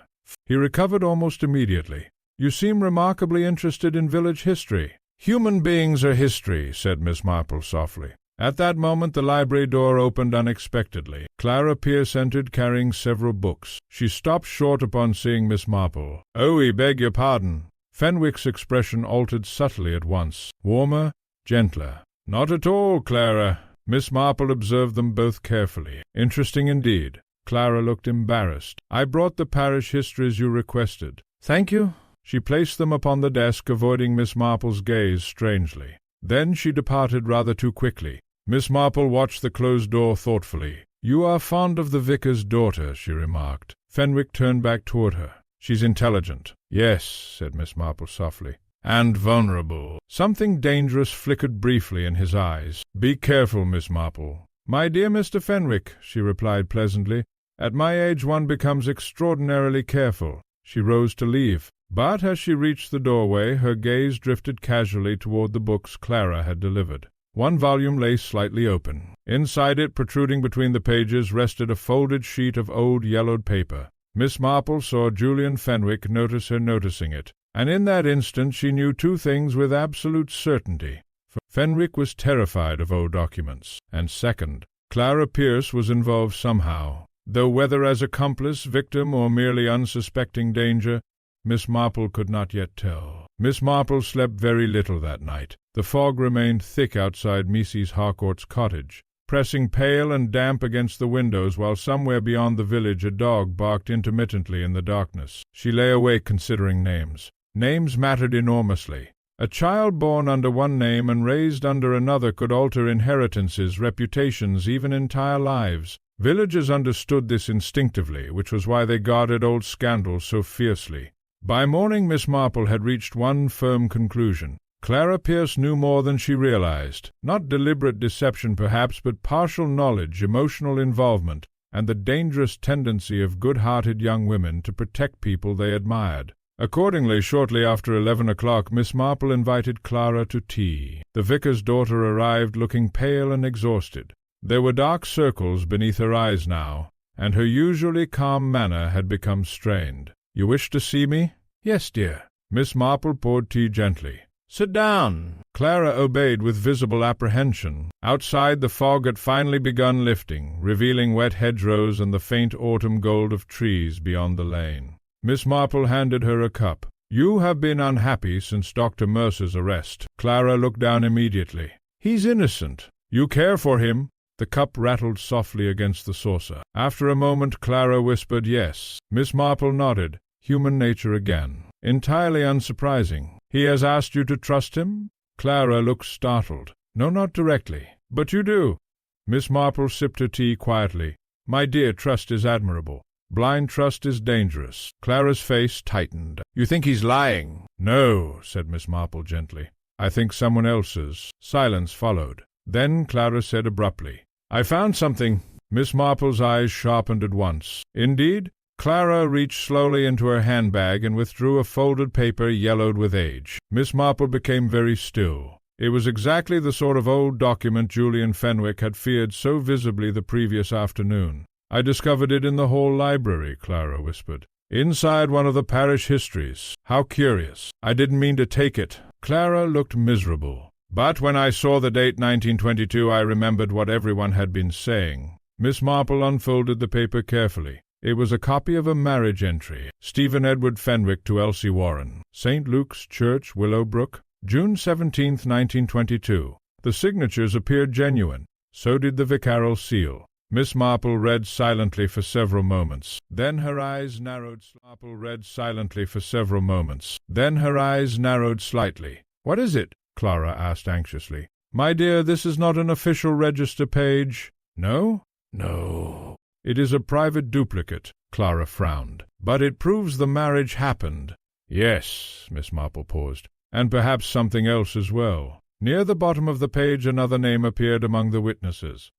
Speaker 1: He recovered almost immediately. "You seem remarkably interested in village history." "Human beings are history," said Miss Marple softly. At that moment the library door opened unexpectedly. Clara Pierce entered carrying several books. She stopped short upon seeing Miss Marple. "Oh, we beg your pardon." Fenwick's expression altered subtly at once, warmer, gentler. "Not at all, Clara." Miss Marple observed them both carefully. "Interesting indeed." Clara looked embarrassed. "I brought the parish histories you requested." "Thank you." She placed them upon the desk, avoiding Miss Marple's gaze strangely. Then she departed rather too quickly. Miss Marple watched the closed door thoughtfully. "You are fond of the vicar's daughter," she remarked. Fenwick turned back toward her. "She's intelligent." "Yes," said Miss Marple softly. "And vulnerable." Something dangerous flickered briefly in his eyes. "Be careful, Miss Marple." "My dear Mr. Fenwick," she replied pleasantly, "at my age one becomes extraordinarily careful." She rose to leave, but as she reached the doorway her gaze drifted casually toward the books Clara had delivered. One volume lay slightly open. Inside it, protruding between the pages, rested a folded sheet of old yellowed paper. Miss Marple saw Julian Fenwick notice her noticing it, and in that instant she knew two things with absolute certainty. Fenwick was terrified of old documents, and second, Clara Pierce was involved somehow, though whether as accomplice, victim, or merely unsuspecting danger, Miss Marple could not yet tell. Miss Marple slept very little that night. The fog remained thick outside Mrs. Harcourt's cottage, pressing pale and damp against the windows, while somewhere beyond the village a dog barked intermittently in the darkness. She lay awake considering names. Names mattered enormously. A child born under one name and raised under another could alter inheritances, reputations, even entire lives. Villagers understood this instinctively, which was why they guarded old scandals so fiercely. By morning Miss Marple had reached one firm conclusion. Clara Pierce knew more than she realized. Not deliberate deception, perhaps, but partial knowledge, emotional involvement, and the dangerous tendency of good-hearted young women to protect people they admired. Accordingly, shortly after 11 o'clock, Miss Marple invited Clara to tea. The vicar's daughter arrived looking pale and exhausted. There were dark circles beneath her eyes now, and her usually calm manner had become strained. "You wish to see me?" "Yes, dear." Miss Marple poured tea gently. "Sit down." Clara obeyed with visible apprehension. Outside, the fog had finally begun lifting, revealing wet hedgerows and the faint autumn gold of trees beyond the lane. Miss Marple handed her a cup. "You have been unhappy since Dr. Mercer's arrest." Clara looked down immediately. "He's innocent. You care for him?" The cup rattled softly against the saucer. After a moment Clara whispered yes. Miss Marple nodded. Human nature again. Entirely unsurprising. "He has asked you to trust him?" Clara looked startled. "No, not directly. But you do." Miss Marple sipped her tea quietly. "My dear, trust is admirable. Blind trust is dangerous." Clara's face tightened. "You think he's lying?" "No," said Miss Marple gently. "I think someone else's." Silence followed. Then Clara said abruptly, "I found something." Miss Marple's eyes sharpened at once. "Indeed?" Clara reached slowly into her handbag and withdrew a folded paper yellowed with age. Miss Marple became very still. It was exactly the sort of old document Julian Fenwick had feared so visibly the previous afternoon. "I discovered it in the hall library," Clara whispered. "Inside one of the parish histories. How curious. I didn't mean to take it." Clara looked miserable. "But when I saw the date 1922, I remembered what everyone had been saying." Miss Marple unfolded the paper carefully. It was a copy of a marriage entry. Stephen Edward Fenwick to Elsie Warren. St. Luke's Church, Willowbrook, June 17th, 1922. The signatures appeared genuine. So did the vicarial seal. Miss Marple read silently for several moments. Then her eyes narrowed. Marple read silently for several moments. Then her eyes narrowed slightly. "What is it?" Clara asked anxiously. "My dear, this is not an official register page." "No?" "No." "It is a private duplicate." Clara frowned. "But it proves the marriage happened." "Yes," Miss Marple paused, "and perhaps something else as well." Near the bottom of the page another name appeared among the witnesses.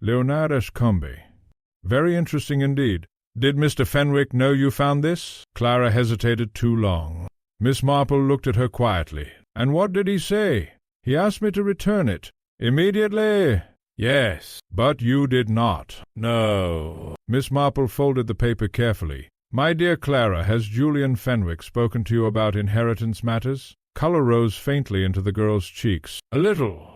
Speaker 1: Leonard Ashcombe. "Very interesting indeed. Did Mr. Fenwick know you found this?" Clara hesitated too long. Miss Marple looked at her quietly. "And what did he say?" "He asked me to return it." "Immediately?" "Yes." "But you did not." "No." Miss Marple folded the paper carefully. "My dear Clara, has Julian Fenwick spoken to you about inheritance matters?" Color rose faintly into the girl's cheeks. "A little."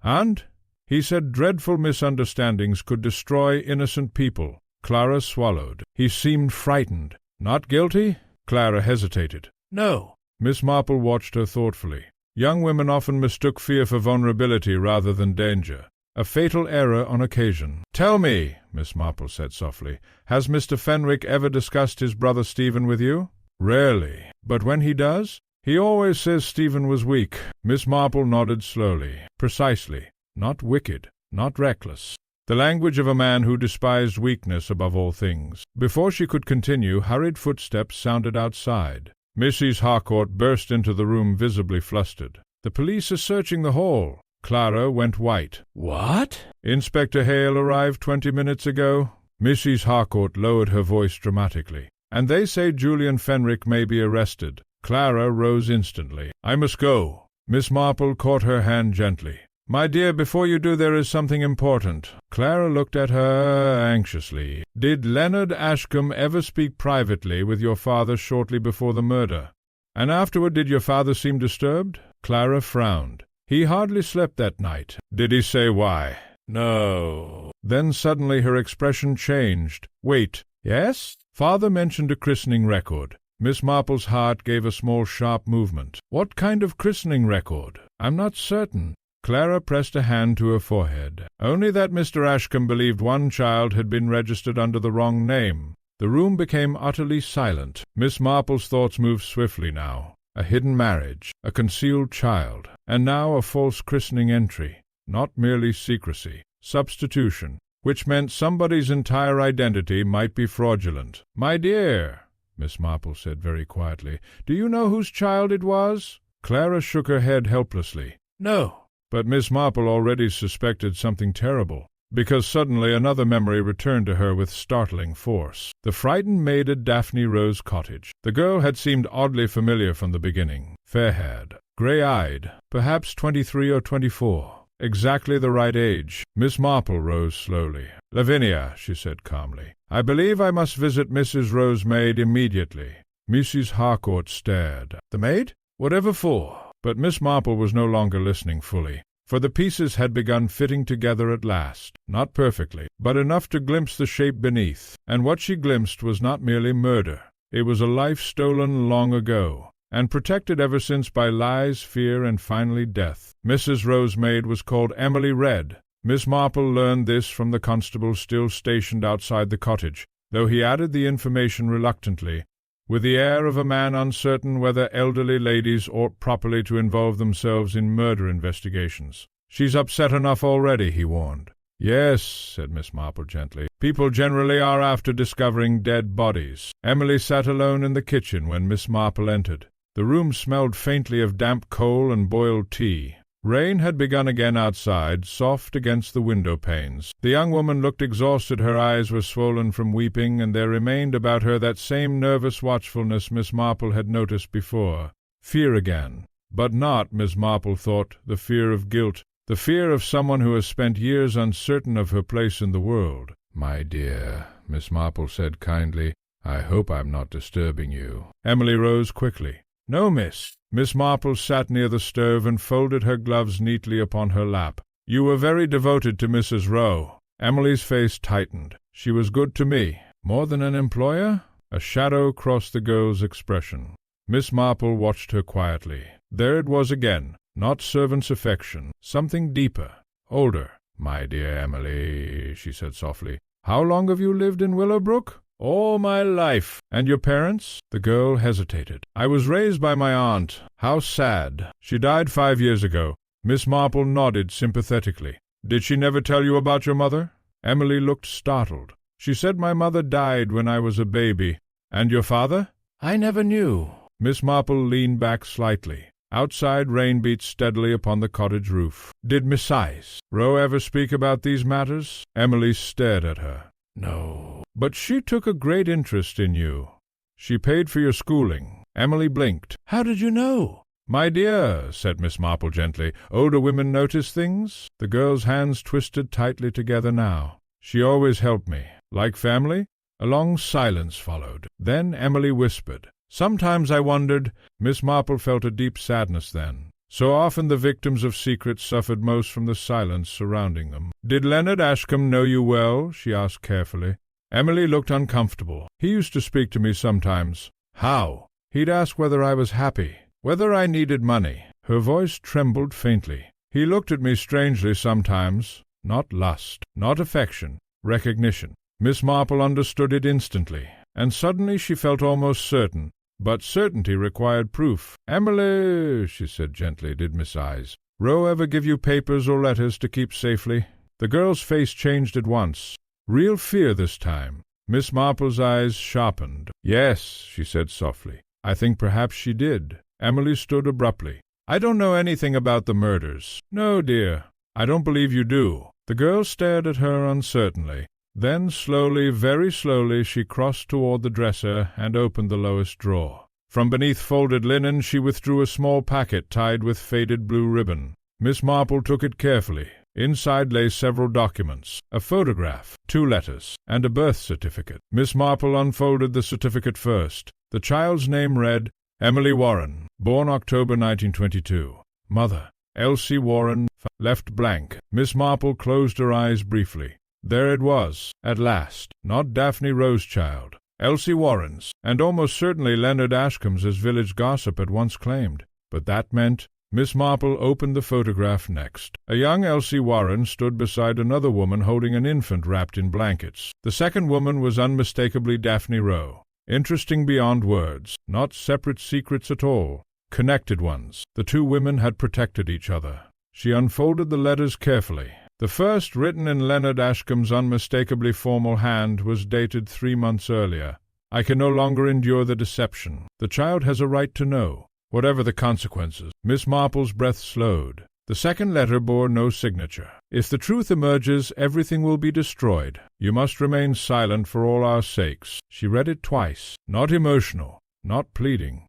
Speaker 1: "And?" "He said dreadful misunderstandings could destroy innocent people." Clara swallowed. He seemed frightened. "Not guilty?" Clara hesitated. "No." Miss Marple watched her thoughtfully. Young women often mistook fear for vulnerability rather than danger. A fatal error on occasion. "Tell me," Miss Marple said softly, "has Mr. Fenwick ever discussed his brother Stephen with you?" "Rarely. But when he does?" "He always says Stephen was weak." Miss Marple nodded slowly. "Precisely. Not wicked, not reckless. The language of a man who despised weakness above all things." Before she could continue, hurried footsteps sounded outside. Mrs. Harcourt burst into the room visibly flustered. "The police are searching the hall." Clara went white. "What?" "Inspector Hale arrived 20 minutes ago." Mrs. Harcourt lowered her voice dramatically. "And they say Julian Fenwick may be arrested." Clara rose instantly. "I must go." Miss Marple caught her hand gently. "My dear, before you do there is something important." Clara looked at her anxiously. "Did Leonard Ashcombe ever speak privately with your father shortly before the murder? And afterward did your father seem disturbed?" Clara frowned. "He hardly slept that night." "Did he say why?" "No." Then suddenly her expression changed. "Wait." "Yes?" "Father mentioned a christening record. Miss Marple's heart gave a small sharp movement. "What kind of christening record?" "I'm not certain." Clara pressed a hand to her forehead. "Only that Mr. Ashcombe believed one child had been registered under the wrong name." The room became utterly silent. Miss Marple's thoughts moved swiftly now. A hidden marriage, a concealed child, and now a false christening entry. Not merely secrecy, substitution, which meant somebody's entire identity might be fraudulent. "My dear," Miss Marple said very quietly, "do you know whose child it was?" Clara shook her head helplessly. "No." But Miss Marple already suspected something terrible, because suddenly another memory returned to her with startling force. The frightened maid at Daphne Rose Cottage. The girl had seemed oddly familiar from the beginning. Fair-haired, grey-eyed, perhaps 23 or 24. Exactly the right age. Miss Marple rose slowly. "Lavinia," she said calmly, "I believe I must visit Mrs. Rose Maid immediately." Mrs. Harcourt stared. "The maid? Whatever for?" But Miss Marple was no longer listening fully, for the pieces had begun fitting together at last, not perfectly, but enough to glimpse the shape beneath, and what she glimpsed was not merely murder. It was a life stolen long ago, and protected ever since by lies, fear, and finally death. Mrs. Rose Maid was called Emily Red. Miss Marple learned this from the constable still stationed outside the cottage, though he added the information reluctantly, with the air of a man uncertain whether elderly ladies ought properly to involve themselves in murder investigations. "She's upset enough already," he warned. "Yes," said Miss Marple gently. "People generally are after discovering dead bodies." Emily sat alone in the kitchen when Miss Marple entered. The room smelled faintly of damp coal and boiled tea. Rain had begun again outside, soft against the window-panes. The young woman looked exhausted, her eyes were swollen from weeping, and there remained about her that same nervous watchfulness Miss Marple had noticed before. Fear again, but not, Miss Marple thought, the fear of guilt, the fear of someone who has spent years uncertain of her place in the world. "My dear," Miss Marple said kindly, "I hope I'm not disturbing you." Emily rose quickly. "No, miss." Miss Marple sat near the stove and folded her gloves neatly upon her lap. "You were very devoted to Mrs. Rowe." Emily's face tightened. "She was good to me." "More than an employer?" A shadow crossed the girl's expression. Miss Marple watched her quietly. There it was again, not servant's affection, something deeper, older. "My dear Emily," she said softly, "how long have you lived in Willowbrook?" "All my life." "And your parents?" The girl hesitated. "I was raised by my aunt." "How sad." "She died 5 years ago." Miss Marple nodded sympathetically. "Did she never tell you about your mother?" Emily looked startled. "She said my mother died when I was a baby." "And your father?" "I never knew." Miss Marple leaned back slightly. Outside rain beat steadily upon the cottage roof. "Did Mrs. Rowe ever speak about these matters?" Emily stared at her. "No." "But she took a great interest in you. She paid for your schooling." Emily blinked. "How did you know?" "My dear," said Miss Marple gently, "older women notice things." The girl's hands twisted tightly together now. "She always helped me. Like family?" A long silence followed. Then Emily whispered, "Sometimes I wondered—" Miss Marple felt a deep sadness then. So often the victims of secrets suffered most from the silence surrounding them. "Did Leonard Ashcombe know you well?" she asked carefully. Emily looked uncomfortable. "He used to speak to me sometimes." "How?" "He'd ask whether I was happy, whether I needed money." Her voice trembled faintly. "He looked at me strangely sometimes. Not lust, not affection, recognition." Miss Marple understood it instantly, and suddenly she felt almost certain. But certainty required proof. "Emily," she said gently, "did Mrs. Rowe ever give you papers or letters to keep safely?" The girl's face changed at once. Real fear this time. Miss Marple's eyes sharpened. "Yes," she said softly. "I think perhaps she did." Emily stood abruptly. "I don't know anything about the murders." "No, dear, I don't believe you do." The girl stared at her uncertainly. Then slowly, very slowly, she crossed toward the dresser and opened the lowest drawer. From beneath folded linen she withdrew a small packet tied with faded blue ribbon. Miss Marple took it carefully. Inside lay several documents, a photograph, 2 letters, and a birth certificate. Miss Marple unfolded the certificate first. The child's name read, Emily Warren, born October 1922. Mother, Elsie Warren, left blank. Miss Marple closed her eyes briefly. There it was, at last, not Daphne Rosechild, Elsie Warren's, and almost certainly Leonard Ashcombe's, as village gossip had once claimed. But that meant Miss Marple opened the photograph next. A young Elsie Warren stood beside another woman holding an infant wrapped in blankets. The second woman was unmistakably Daphne Rowe. Interesting beyond words. Not separate secrets at all. Connected ones. The two women had protected each other. She unfolded the letters carefully. The first, written in Leonard Ashcombe's unmistakably formal hand, was dated 3 months earlier. I can no longer endure the deception. The child has a right to know. Whatever the consequences. Miss Marple's breath slowed. The second letter bore no signature. If the truth emerges, everything will be destroyed. You must remain silent for all our sakes. She read it twice. Not emotional. Not pleading.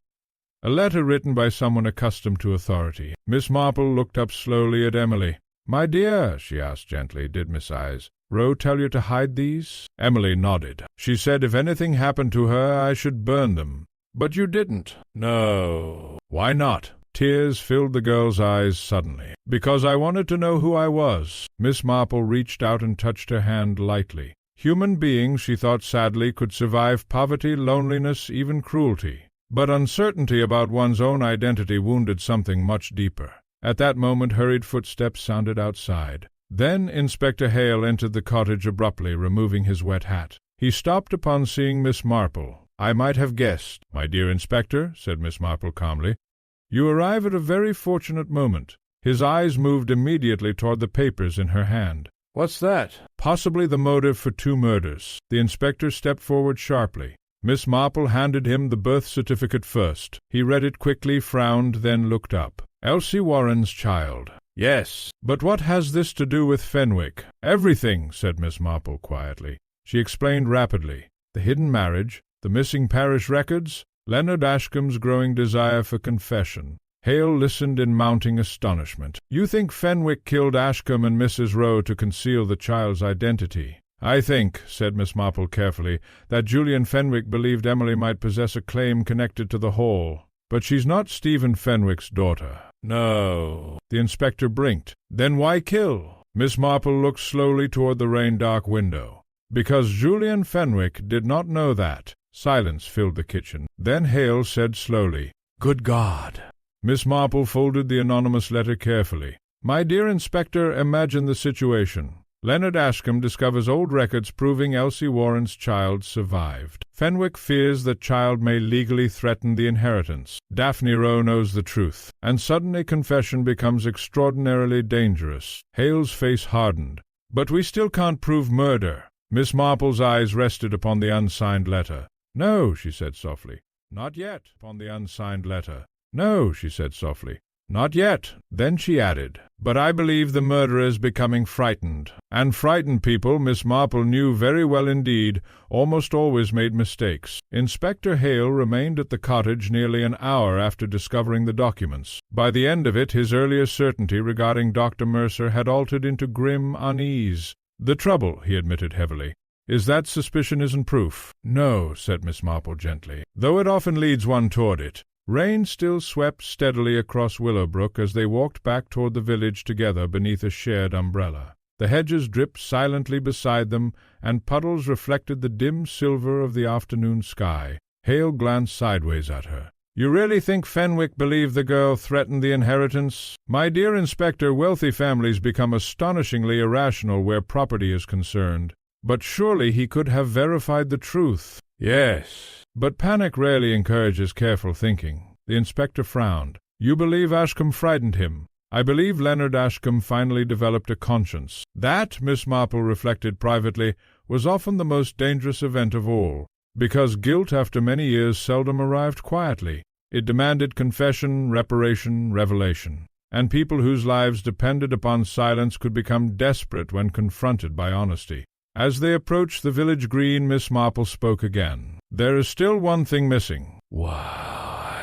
Speaker 1: A letter written by someone accustomed to authority. Miss Marple looked up slowly at Emily. "My dear," she asked gently, "did Miss Rowe tell you to hide these?" Emily nodded. "She said if anything happened to her, I should burn them." "But you didn't." "No." "Why not?" Tears filled the girl's eyes suddenly. "Because I wanted to know who I was." Miss Marple reached out and touched her hand lightly. Human beings, she thought sadly, could survive poverty, loneliness, even cruelty. But uncertainty about one's own identity wounded something much deeper. At that moment hurried footsteps sounded outside. Then Inspector Hale entered the cottage abruptly, removing his wet hat. He stopped upon seeing Miss Marple. "I might have guessed." "My dear Inspector," said Miss Marple calmly, "you arrive at a very fortunate moment." His eyes moved immediately toward the papers in her hand. "What's that?" "Possibly the motive for 2 murders." The inspector stepped forward sharply. Miss Marple handed him the birth certificate first. He read it quickly, frowned, then looked up. "Elsie Warren's child." "Yes. But what has this to do with Fenwick?" "Everything," said Miss Marple quietly. She explained rapidly. The hidden marriage, the missing parish records, Leonard Ashcombe's growing desire for confession. Hale listened in mounting astonishment. "You think Fenwick killed Ashcombe and Mrs. Rowe to conceal the child's identity?" "I think," said Miss Marple carefully, "that Julian Fenwick believed Emily might possess a claim connected to the Hall. But she's not Stephen Fenwick's daughter." "No." The inspector blinked. "Then why kill?" Miss Marple looked slowly toward the rain-dark window. "Because Julian Fenwick did not know that." Silence filled the kitchen. Then Hale said slowly, "Good God!" Miss Marple folded the anonymous letter carefully. "My dear Inspector, imagine the situation. Leonard Ashcombe discovers old records proving Elsie Warren's child survived. Fenwick fears that child may legally threaten the inheritance. Daphne Rowe knows the truth, and suddenly confession becomes extraordinarily dangerous." Hale's face hardened. "But we still can't prove murder." Miss Marple's eyes rested upon the unsigned letter. "No," she said softly. "Not yet." Upon the unsigned letter. "No," she said softly. "Not yet." Then she added, "But I believe the murderer is becoming frightened. And frightened people, Miss Marple knew very well indeed, almost always made mistakes." Inspector Hale remained at the cottage nearly an hour after discovering the documents. By the end of it, his earlier certainty regarding Dr. Mercer had altered into grim unease. "The trouble," he admitted heavily, "is that suspicion isn't proof." "No," said Miss Marple gently, "though it often leads one toward it." Rain still swept steadily across Willowbrook as they walked back toward the village together beneath a shared umbrella. The hedges dripped silently beside them, and puddles reflected the dim silver of the afternoon sky. Hale glanced sideways at her. "You really think Fenwick believed the girl threatened the inheritance?" "My dear Inspector, wealthy families become astonishingly irrational where property is concerned. But surely he could have verified the truth." "Yes. But panic rarely encourages careful thinking." The inspector frowned. "You believe Ashcombe frightened him. I believe Leonard Ashcombe finally developed a conscience. That," Miss Marple reflected privately, "was often the most dangerous event of all, because guilt after many years seldom arrived quietly. It demanded confession, reparation, revelation. And people whose lives depended upon silence could become desperate when confronted by honesty." As they approached the village green, Miss Marple spoke again. "There is still one thing missing." "Why?"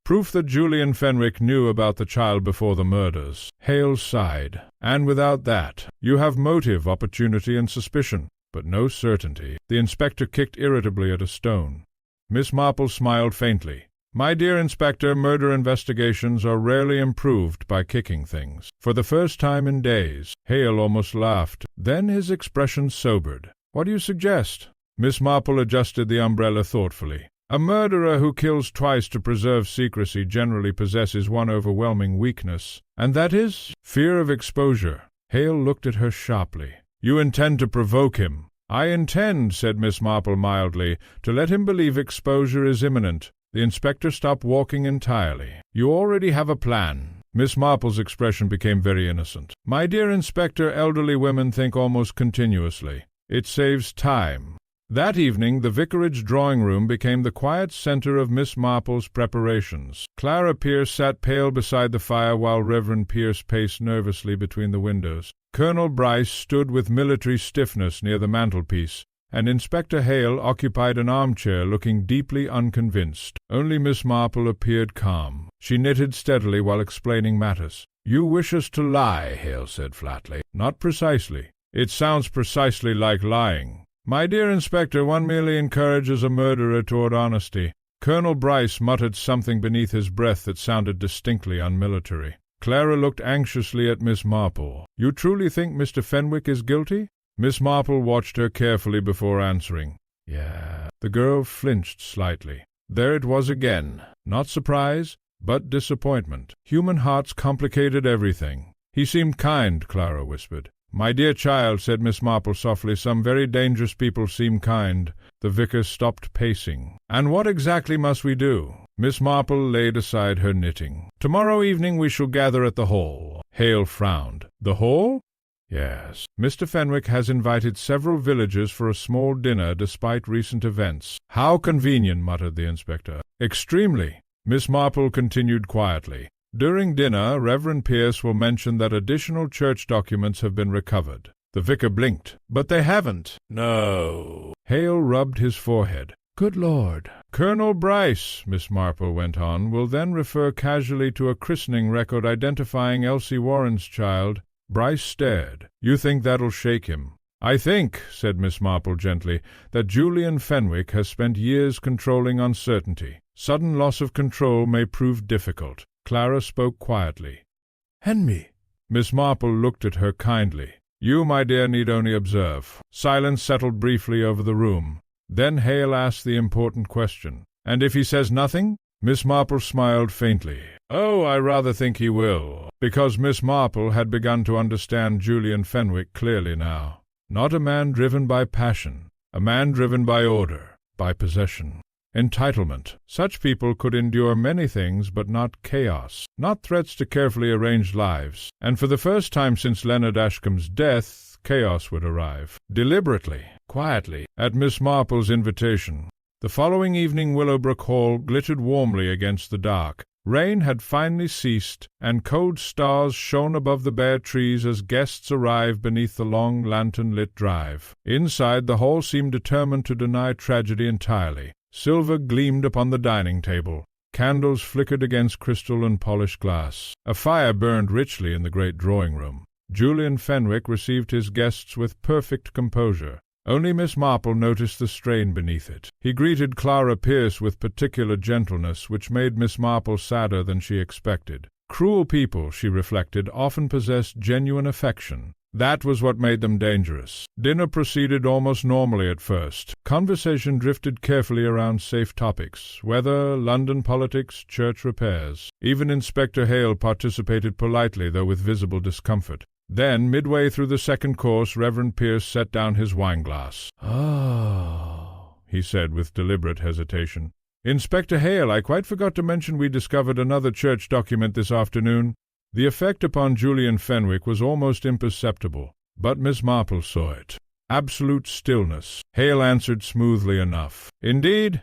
Speaker 1: "Proof that Julian Fenwick knew about the child before the murders." Hale sighed. "And without that, you have motive, opportunity, and suspicion, but no certainty." The inspector kicked irritably at a stone. Miss Marple smiled faintly. "My dear Inspector, murder investigations are rarely improved by kicking things." For the first time in days, Hale almost laughed. Then his expression sobered. "What do you suggest?" Miss Marple adjusted the umbrella thoughtfully. A murderer who kills twice to preserve secrecy generally possesses one overwhelming weakness, and that is fear of exposure. Hale looked at her sharply. You intend to provoke him. I intend, said Miss Marple mildly, to let him believe exposure is imminent. The inspector stopped walking entirely. You already have a plan. Miss Marple's expression became very innocent. My dear Inspector, elderly women think almost continuously. It saves time. That evening the vicarage drawing-room became the quiet center of Miss Marple's preparations. Clara Pierce sat pale beside the fire while Reverend Pierce paced nervously between the windows. Colonel Bryce stood with military stiffness near the mantelpiece, and Inspector Hale occupied an armchair looking deeply unconvinced. Only Miss Marple appeared calm. She knitted steadily while explaining matters. You wish us to lie, Hale said flatly. Not precisely. It sounds precisely like lying. My dear Inspector, one merely encourages a murderer toward honesty. Colonel Bryce muttered something beneath his breath that sounded distinctly unmilitary. Clara looked anxiously at Miss Marple. You truly think Mr. Fenwick is guilty? Miss Marple watched her carefully before answering. Yeah. The girl flinched slightly. There it was again. Not surprise, but disappointment. Human hearts complicated everything. He seemed kind, Clara whispered. My dear child, said Miss Marple softly, some very dangerous people seem kind. The vicar stopped pacing. And what exactly must we do? Miss Marple laid aside her knitting. Tomorrow evening we shall gather at the Hall. Hale frowned. The Hall? Yes. Mr. Fenwick has invited several villagers for a small dinner despite recent events. How convenient, muttered the inspector. Extremely. Miss Marple continued quietly. During dinner, Reverend Pierce will mention that additional church documents have been recovered. The vicar blinked. But they haven't. No. Hale rubbed his forehead. Good Lord. Colonel Bryce, Miss Marple went on, will then refer casually to a christening record identifying Elsie Warren's child. Bryce stared. You think that'll shake him? I think, said Miss Marple gently, that Julian Fenwick has spent years controlling uncertainty. Sudden loss of control may prove difficult. Clara spoke quietly. Henry. Miss Marple looked at her kindly. You, my dear, need only observe. Silence settled briefly over the room. Then Hale asked the important question. And if he says nothing? Miss Marple smiled faintly. Oh, I rather think he will, because Miss Marple had begun to understand Julian Fenwick clearly now. Not a man driven by passion, a man driven by order, by possession. Entitlement. Such people could endure many things, but not chaos, not threats to carefully arranged lives. And for the first time since Leonard Ashcombe's death, chaos would arrive. Deliberately, quietly, at Miss Marple's invitation. The following evening Willowbrook Hall glittered warmly against the dark. Rain had finally ceased, and cold stars shone above the bare trees as guests arrived beneath the long lantern-lit drive. Inside, the hall seemed determined to deny tragedy entirely. Silver gleamed upon the dining table. Candles flickered against crystal and polished glass. A fire burned richly in the great drawing-room. Julian Fenwick received his guests with perfect composure. Only Miss Marple noticed the strain beneath it. He greeted Clara Pierce with particular gentleness, which made Miss Marple sadder than she expected. Cruel people, she reflected, often possessed genuine affection. That was what made them dangerous. Dinner proceeded almost normally at first. Conversation drifted carefully around safe topics: weather, London politics, church repairs. Even Inspector Hale participated politely, though with visible discomfort. Then, midway through the second course, Reverend Pierce set down his wine-glass. "Oh," he said with deliberate hesitation. "Inspector Hale, I quite forgot to mention we discovered another church document this afternoon." The effect upon Julian Fenwick was almost imperceptible, but Miss Marple saw it. Absolute stillness. Hale answered smoothly enough. "Indeed?"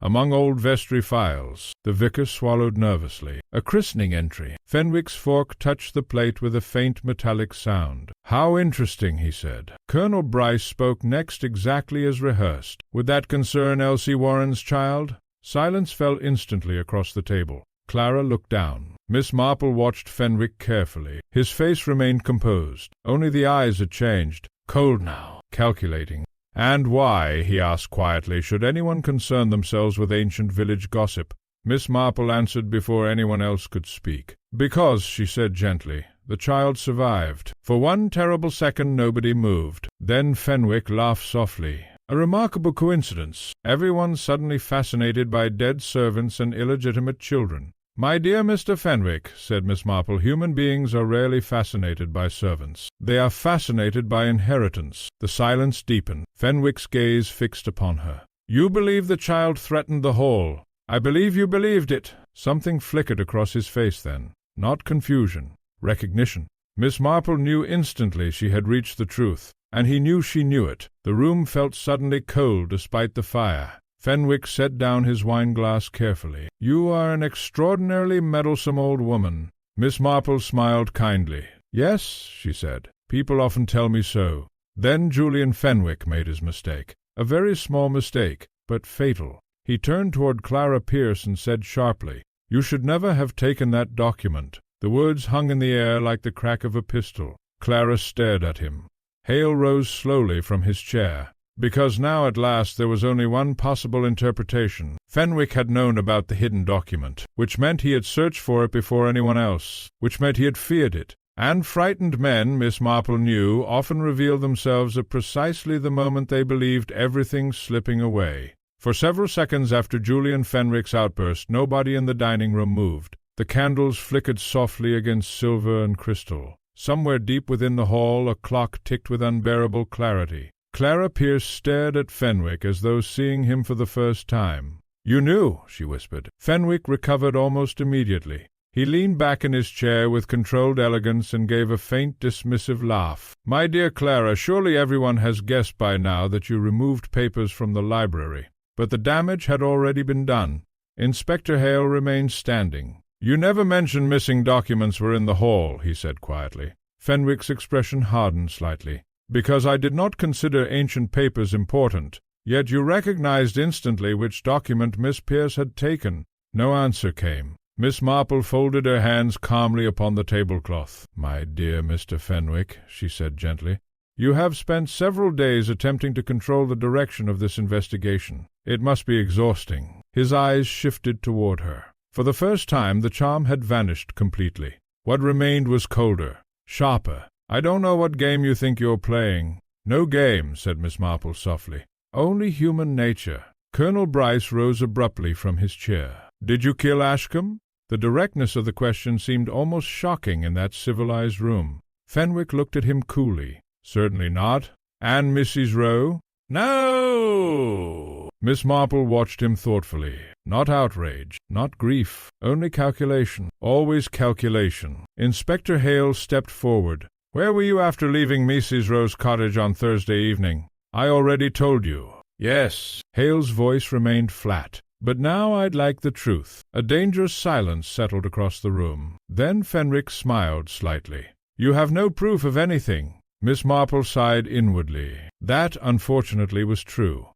Speaker 1: Among old vestry files. The vicar swallowed nervously. A christening entry. Fenwick's fork touched the plate with a faint metallic sound. "How interesting," he said. Colonel Bryce spoke next exactly as rehearsed. "Would that concern Elsie Warren's child?" Silence fell instantly across the table. Clara looked down. Miss Marple watched Fenwick carefully. His face remained composed. Only the eyes had changed. Cold now. Calculating. "And why," he asked quietly, "should anyone concern themselves with ancient village gossip?" Miss Marple answered before anyone else could speak. "Because," she said gently, "the child survived." For one terrible second nobody moved. Then Fenwick laughed softly. A remarkable coincidence, everyone suddenly fascinated by dead servants and illegitimate children. "My dear Mr. Fenwick," said Miss Marple, "human beings are rarely fascinated by servants. They are fascinated by inheritance." The silence deepened. Fenwick's gaze fixed upon her. "You believe the child threatened the Hall. I believe you believed it." Something flickered across his face then. Not confusion. Recognition. Miss Marple knew instantly she had reached the truth, and he knew she knew it. The room felt suddenly cold despite the fire. Fenwick set down his wine-glass carefully. "You are an extraordinarily meddlesome old woman." Miss Marple smiled kindly. "Yes," she said, "people often tell me so." Then Julian Fenwick made his mistake. A very small mistake, but fatal. He turned toward Clara Pierce and said sharply, "You should never have taken that document." The words hung in the air like the crack of a pistol. Clara stared at him. Hale rose slowly from his chair, because now at last there was only one possible interpretation. Fenwick had known about the hidden document, which meant he had searched for it before anyone else, which meant he had feared it. And frightened men, Miss Marple knew, often revealed themselves at precisely the moment they believed everything slipping away. For several seconds after Julian Fenwick's outburst, nobody in the dining room moved. The candles flickered softly against silver and crystal. Somewhere deep within the hall a clock ticked with unbearable clarity. Clara Pierce stared at Fenwick as though seeing him for the first time. "You knew," she whispered. Fenwick recovered almost immediately. He leaned back in his chair with controlled elegance and gave a faint, dismissive laugh. "My dear Clara, surely everyone has guessed by now that you removed papers from the library." But the damage had already been done. Inspector Hale remained standing. "You never mentioned missing documents were in the hall," he said quietly. Fenwick's expression hardened slightly. "Because I did not consider ancient papers important. Yet you recognized instantly which document Miss Pierce had taken." No answer came. Miss Marple folded her hands calmly upon the tablecloth. "My dear Mr. Fenwick," she said gently, "you have spent several days attempting to control the direction of this investigation. It must be exhausting." His eyes shifted toward her. For the first time the charm had vanished completely. What remained was colder, sharper. "I don't know what game you think you're playing." "No game," said Miss Marple softly. "Only human nature." Colonel Bryce rose abruptly from his chair. "Did you kill Ashcombe?" The directness of the question seemed almost shocking in that civilized room. Fenwick looked at him coolly. "Certainly not." "And Mrs. Rowe?" "No!" Miss Marple watched him thoughtfully. Not outrage, not grief, only calculation. Always calculation. Inspector Hale stepped forward. "Where were you after leaving Mrs. Rowe's cottage on Thursday evening?" "I already told you." "Yes." Hale's voice remained flat. "But now I'd like the truth." A dangerous silence settled across the room. Then Fenwick smiled slightly. "You have no proof of anything." Miss Marple sighed inwardly. That, unfortunately, was true.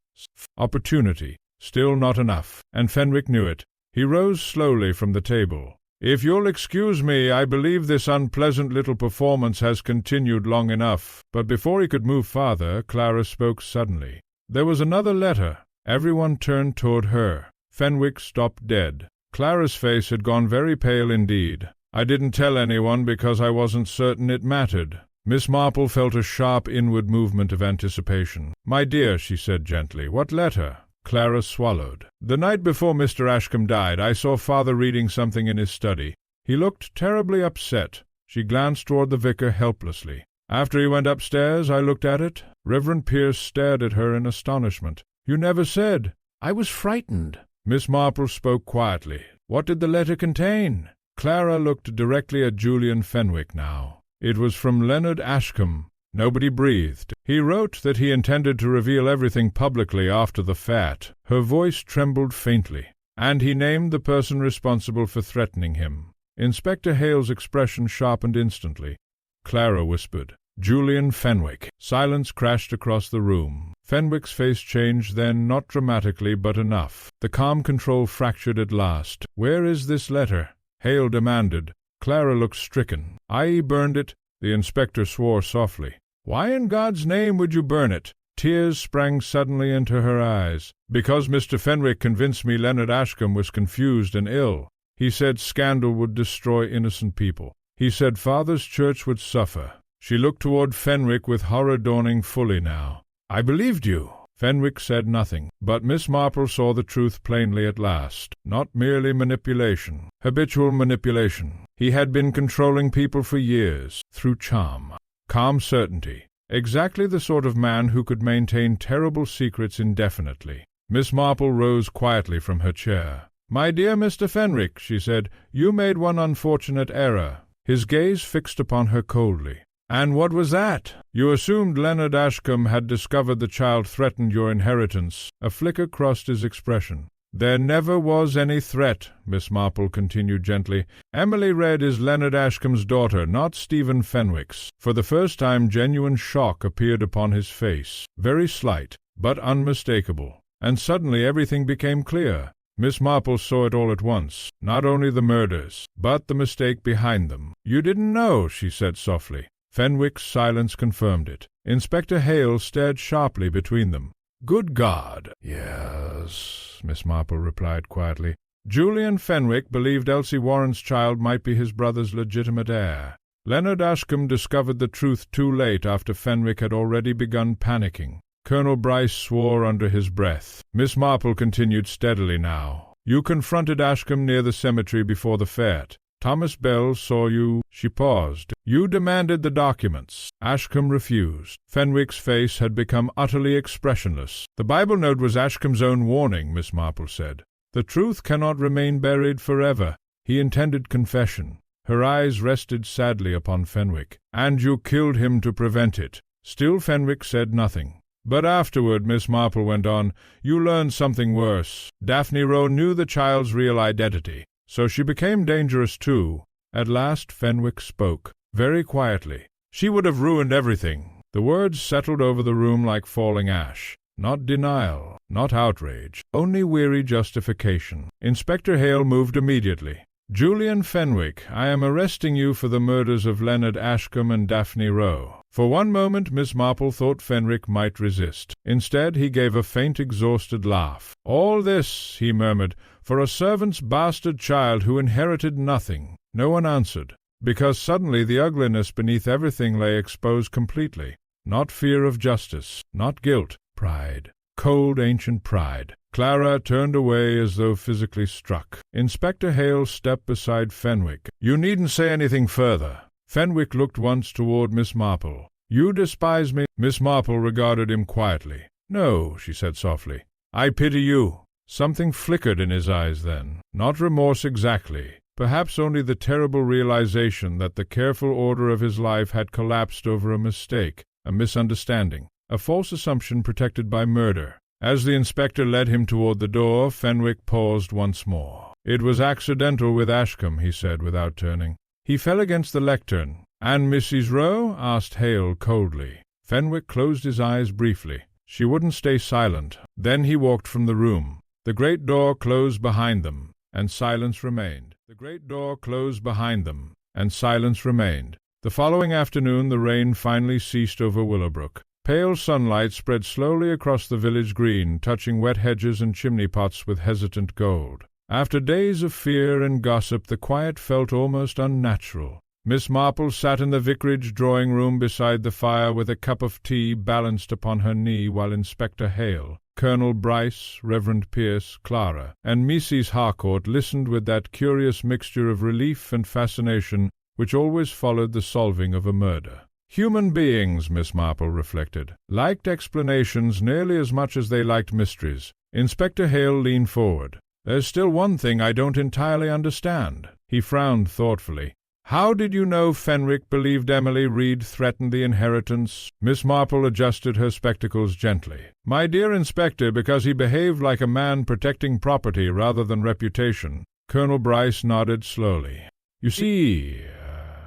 Speaker 1: Opportunity. Still not enough. And Fenwick knew it. He rose slowly from the table. "If you'll excuse me, I believe this unpleasant little performance has continued long enough." But before he could move farther, Clara spoke suddenly. "There was another letter." Everyone turned toward her. Fenwick stopped dead. Clara's face had gone very pale indeed. "I didn't tell anyone because I wasn't certain it mattered." Miss Marple felt a sharp inward movement of anticipation. "My dear," she said gently, "what letter?" Clara swallowed. "The night before Mr. Ashcombe died, I saw father reading something in his study. He looked terribly upset." She glanced toward the vicar helplessly. "After he went upstairs, I looked at it." Reverend Pierce stared at her in astonishment. "You never said." "I was frightened." Miss Marple spoke quietly. "What did the letter contain?" Clara looked directly at Julian Fenwick now. It was from Leonard Ashcombe. Nobody breathed. "He wrote that he intended to reveal everything publicly after the fact." Her voice trembled faintly. "And he named the person responsible for threatening him." Inspector Hale's expression sharpened instantly. Clara whispered, "Julian Fenwick." Silence crashed across the room. Fenwick's face changed then, not dramatically, but enough. The calm control fractured at last. "Where is this letter?" Hale demanded. Clara looked stricken. "I burned it." The inspector swore softly. "Why in God's name would you burn it?" Tears sprang suddenly into her eyes. "Because Mr. Fenwick convinced me Leonard Ashcombe was confused and ill. He said scandal would destroy innocent people. He said father's church would suffer." She looked toward Fenwick with horror dawning fully now. "I believed you." Fenwick said nothing, but Miss Marple saw the truth plainly at last. Not merely manipulation, habitual manipulation. He had been controlling people for years, through charm, calm certainty. Exactly the sort of man who could maintain terrible secrets indefinitely. Miss Marple rose quietly from her chair. "My dear Mr. Fenwick," she said, "you made one unfortunate error." His gaze fixed upon her coldly. "And what was that?" "You assumed Leonard Ashcombe had discovered the child threatened your inheritance." A flicker crossed his expression. "There never was any threat," Miss Marple continued gently. "Emily Red is Leonard Ashcombe's daughter, not Stephen Fenwick's." For the first time genuine shock appeared upon his face, very slight, but unmistakable. And suddenly everything became clear. Miss Marple saw it all at once, not only the murders, but the mistake behind them. "You didn't know," she said softly. Fenwick's silence confirmed it. Inspector Hale stared sharply between them. "Good God!" "Yes," Miss Marple replied quietly. "Julian Fenwick believed Elsie Warren's child might be his brother's legitimate heir. Leonard Ashcombe discovered the truth too late after Fenwick had already begun panicking." Colonel Bryce swore under his breath. Miss Marple continued steadily now. "You confronted Ashcombe near the cemetery before the fete. Thomas Bell saw you." She paused. "You demanded the documents. Ashcombe refused." Fenwick's face had become utterly expressionless. "The Bible note was Ashcombe's own warning," Miss Marple said. "The truth cannot remain buried forever. He intended confession." Her eyes rested sadly upon Fenwick. "And you killed him to prevent it." Still Fenwick said nothing. "But afterward," Miss Marple went on, "you learned something worse. Daphne Rowe knew the child's real identity. So she became dangerous too." At last Fenwick spoke, very quietly. "She would have ruined everything." The words settled over the room like falling ash. Not denial, not outrage, only weary justification. Inspector Hale moved immediately. "Julian Fenwick, I am arresting you for the murders of Leonard Ashcombe and Daphne Rowe." For one moment Miss Marple thought Fenwick might resist. Instead he gave a faint, exhausted laugh. "All this," he murmured, "for a servant's bastard child who inherited nothing." No one answered, because suddenly the ugliness beneath everything lay exposed completely. Not fear of justice, not guilt, pride. Cold ancient pride. Clara turned away as though physically struck. Inspector Hale stepped beside Fenwick. "You needn't say anything further." Fenwick looked once toward Miss Marple. "You despise me?" Miss Marple regarded him quietly. "No," she said softly. "I pity you." Something flickered in his eyes then. Not remorse exactly. Perhaps only the terrible realization that the careful order of his life had collapsed over a mistake, a misunderstanding, a false assumption protected by murder. As the inspector led him toward the door, Fenwick paused once more. "It was accidental with Ashcombe," he said without turning. "He fell against the lectern." "And Mrs. Rowe?" asked Hale coldly. Fenwick closed his eyes briefly. She wouldn't stay silent. Then he walked from the room. The great door closed behind them, and silence remained. The great door closed behind them, and silence remained. The following afternoon the rain finally ceased over Willowbrook. Pale sunlight spread slowly across the village green, touching wet hedges and chimney-pots with hesitant gold. After days of fear and gossip, the quiet felt almost unnatural. Miss Marple sat in the vicarage drawing-room beside the fire with a cup of tea balanced upon her knee, while Inspector Hale, Colonel Bryce, Reverend Pierce, Clara, and Mrs. Harcourt listened with that curious mixture of relief and fascination which always followed the solving of a murder. Human beings, Miss Marple reflected, liked explanations nearly as much as they liked mysteries. Inspector Hale leaned forward. "There's still one thing I don't entirely understand." He frowned thoughtfully. "How did you know Fenwick believed Emily Reed threatened the inheritance?" Miss Marple adjusted her spectacles gently. "My dear Inspector, because he behaved like a man protecting property rather than reputation." Colonel Bryce nodded slowly. "You see,"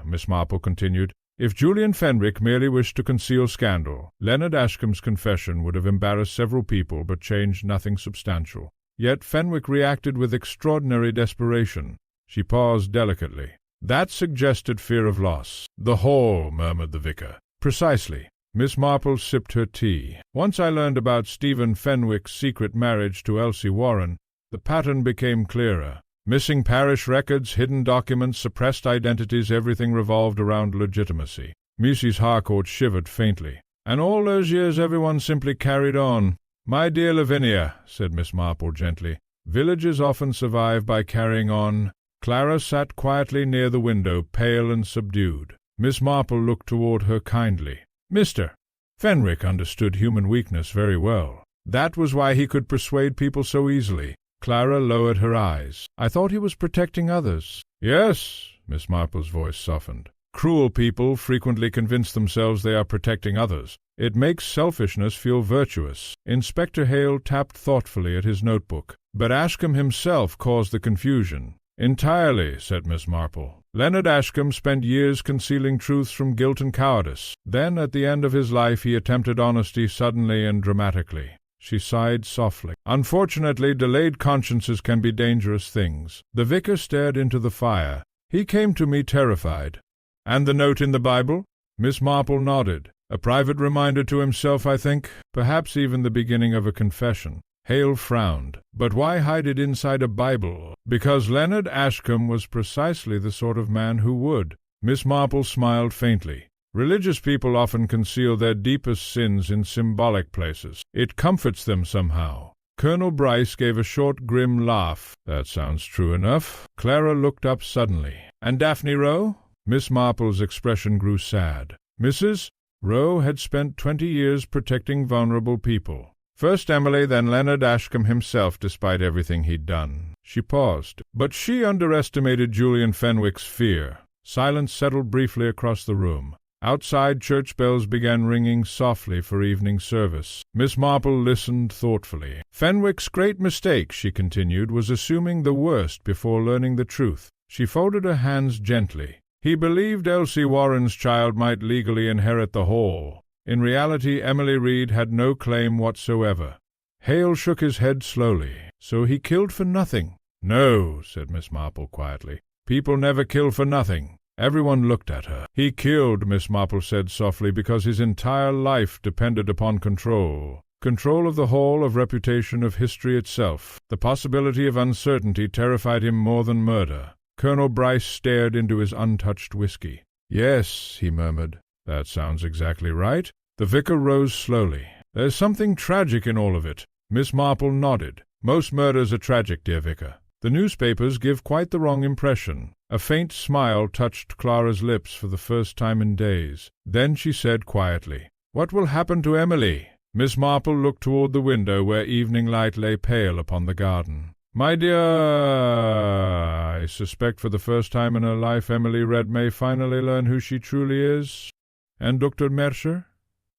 Speaker 1: Miss Marple continued, "if Julian Fenwick merely wished to conceal scandal, Leonard Ashcombe's confession would have embarrassed several people but changed nothing substantial. Yet Fenwick reacted with extraordinary desperation." She paused delicately. "That suggested fear of loss." "The whole," murmured the vicar. "Precisely." Miss Marple sipped her tea. "Once I learned about Stephen Fenwick's secret marriage to Elsie Warren, the pattern became clearer. Missing parish records, hidden documents, suppressed identities, everything revolved around legitimacy." Mrs. Harcourt shivered faintly. "And all those years everyone simply carried on." "My dear Lavinia," said Miss Marple gently, "villages often survive by carrying on." Clara sat quietly near the window, pale and subdued. Miss Marple looked toward her kindly. "Mr. Fenwick understood human weakness very well. That was why he could persuade people so easily." Clara lowered her eyes. "I thought he was protecting others." "Yes," Miss Marple's voice softened. "Cruel people frequently convince themselves they are protecting others. It makes selfishness feel virtuous." Inspector Hale tapped thoughtfully at his notebook. "But Ashcombe himself caused the confusion." "Entirely," said Miss Marple. "Leonard Ashcombe spent years concealing truths from guilt and cowardice. Then, at the end of his life, he attempted honesty suddenly and dramatically." She sighed softly. "Unfortunately, delayed consciences can be dangerous things." The vicar stared into the fire. "He came to me terrified." "And the note in the Bible?" Miss Marple nodded. "A private reminder to himself, I think. Perhaps even the beginning of a confession." Hale frowned. "But why hide it inside a Bible?" "Because Leonard Ashcombe was precisely the sort of man who would." Miss Marple smiled faintly. "Religious people often conceal their deepest sins in symbolic places. It comforts them somehow." Colonel Bryce gave a short, grim laugh. "That sounds true enough." Clara looked up suddenly. "And Daphne Rowe?" Miss Marple's expression grew sad. Mrs. Rowe had spent 20 years protecting vulnerable people. First Emily, then Leonard Ashcombe himself, despite everything he'd done. She paused. But she underestimated Julian Fenwick's fear. Silence settled briefly across the room. Outside, church bells began ringing softly for evening service. Miss Marple listened thoughtfully. "Fenwick's great mistake," she continued, "was assuming the worst before learning the truth." She folded her hands gently. "He believed Elsie Warren's child might legally inherit the Hall. In reality, Emily Reed had no claim whatsoever." Hale shook his head slowly. "So he killed for nothing?" "No," said Miss Marple quietly. "People never kill for nothing." Everyone looked at her. "He killed," Miss Marple said softly, "because his entire life depended upon control. Control of the Hall, of reputation, of history itself. The possibility of uncertainty terrified him more than murder." Colonel Bryce stared into his untouched whiskey. "Yes," he murmured. "That sounds exactly right." The vicar rose slowly. "There's something tragic in all of it." Miss Marple nodded. "Most murders are tragic, dear vicar. The newspapers give quite the wrong impression." A faint smile touched Clara's lips for the first time in days. Then she said quietly, "What will happen to Emily?" Miss Marple looked toward the window where evening light lay pale upon the garden. "My dear, I suspect for the first time in her life Emily Reed may finally learn who she truly is." "And Dr. Mercer?"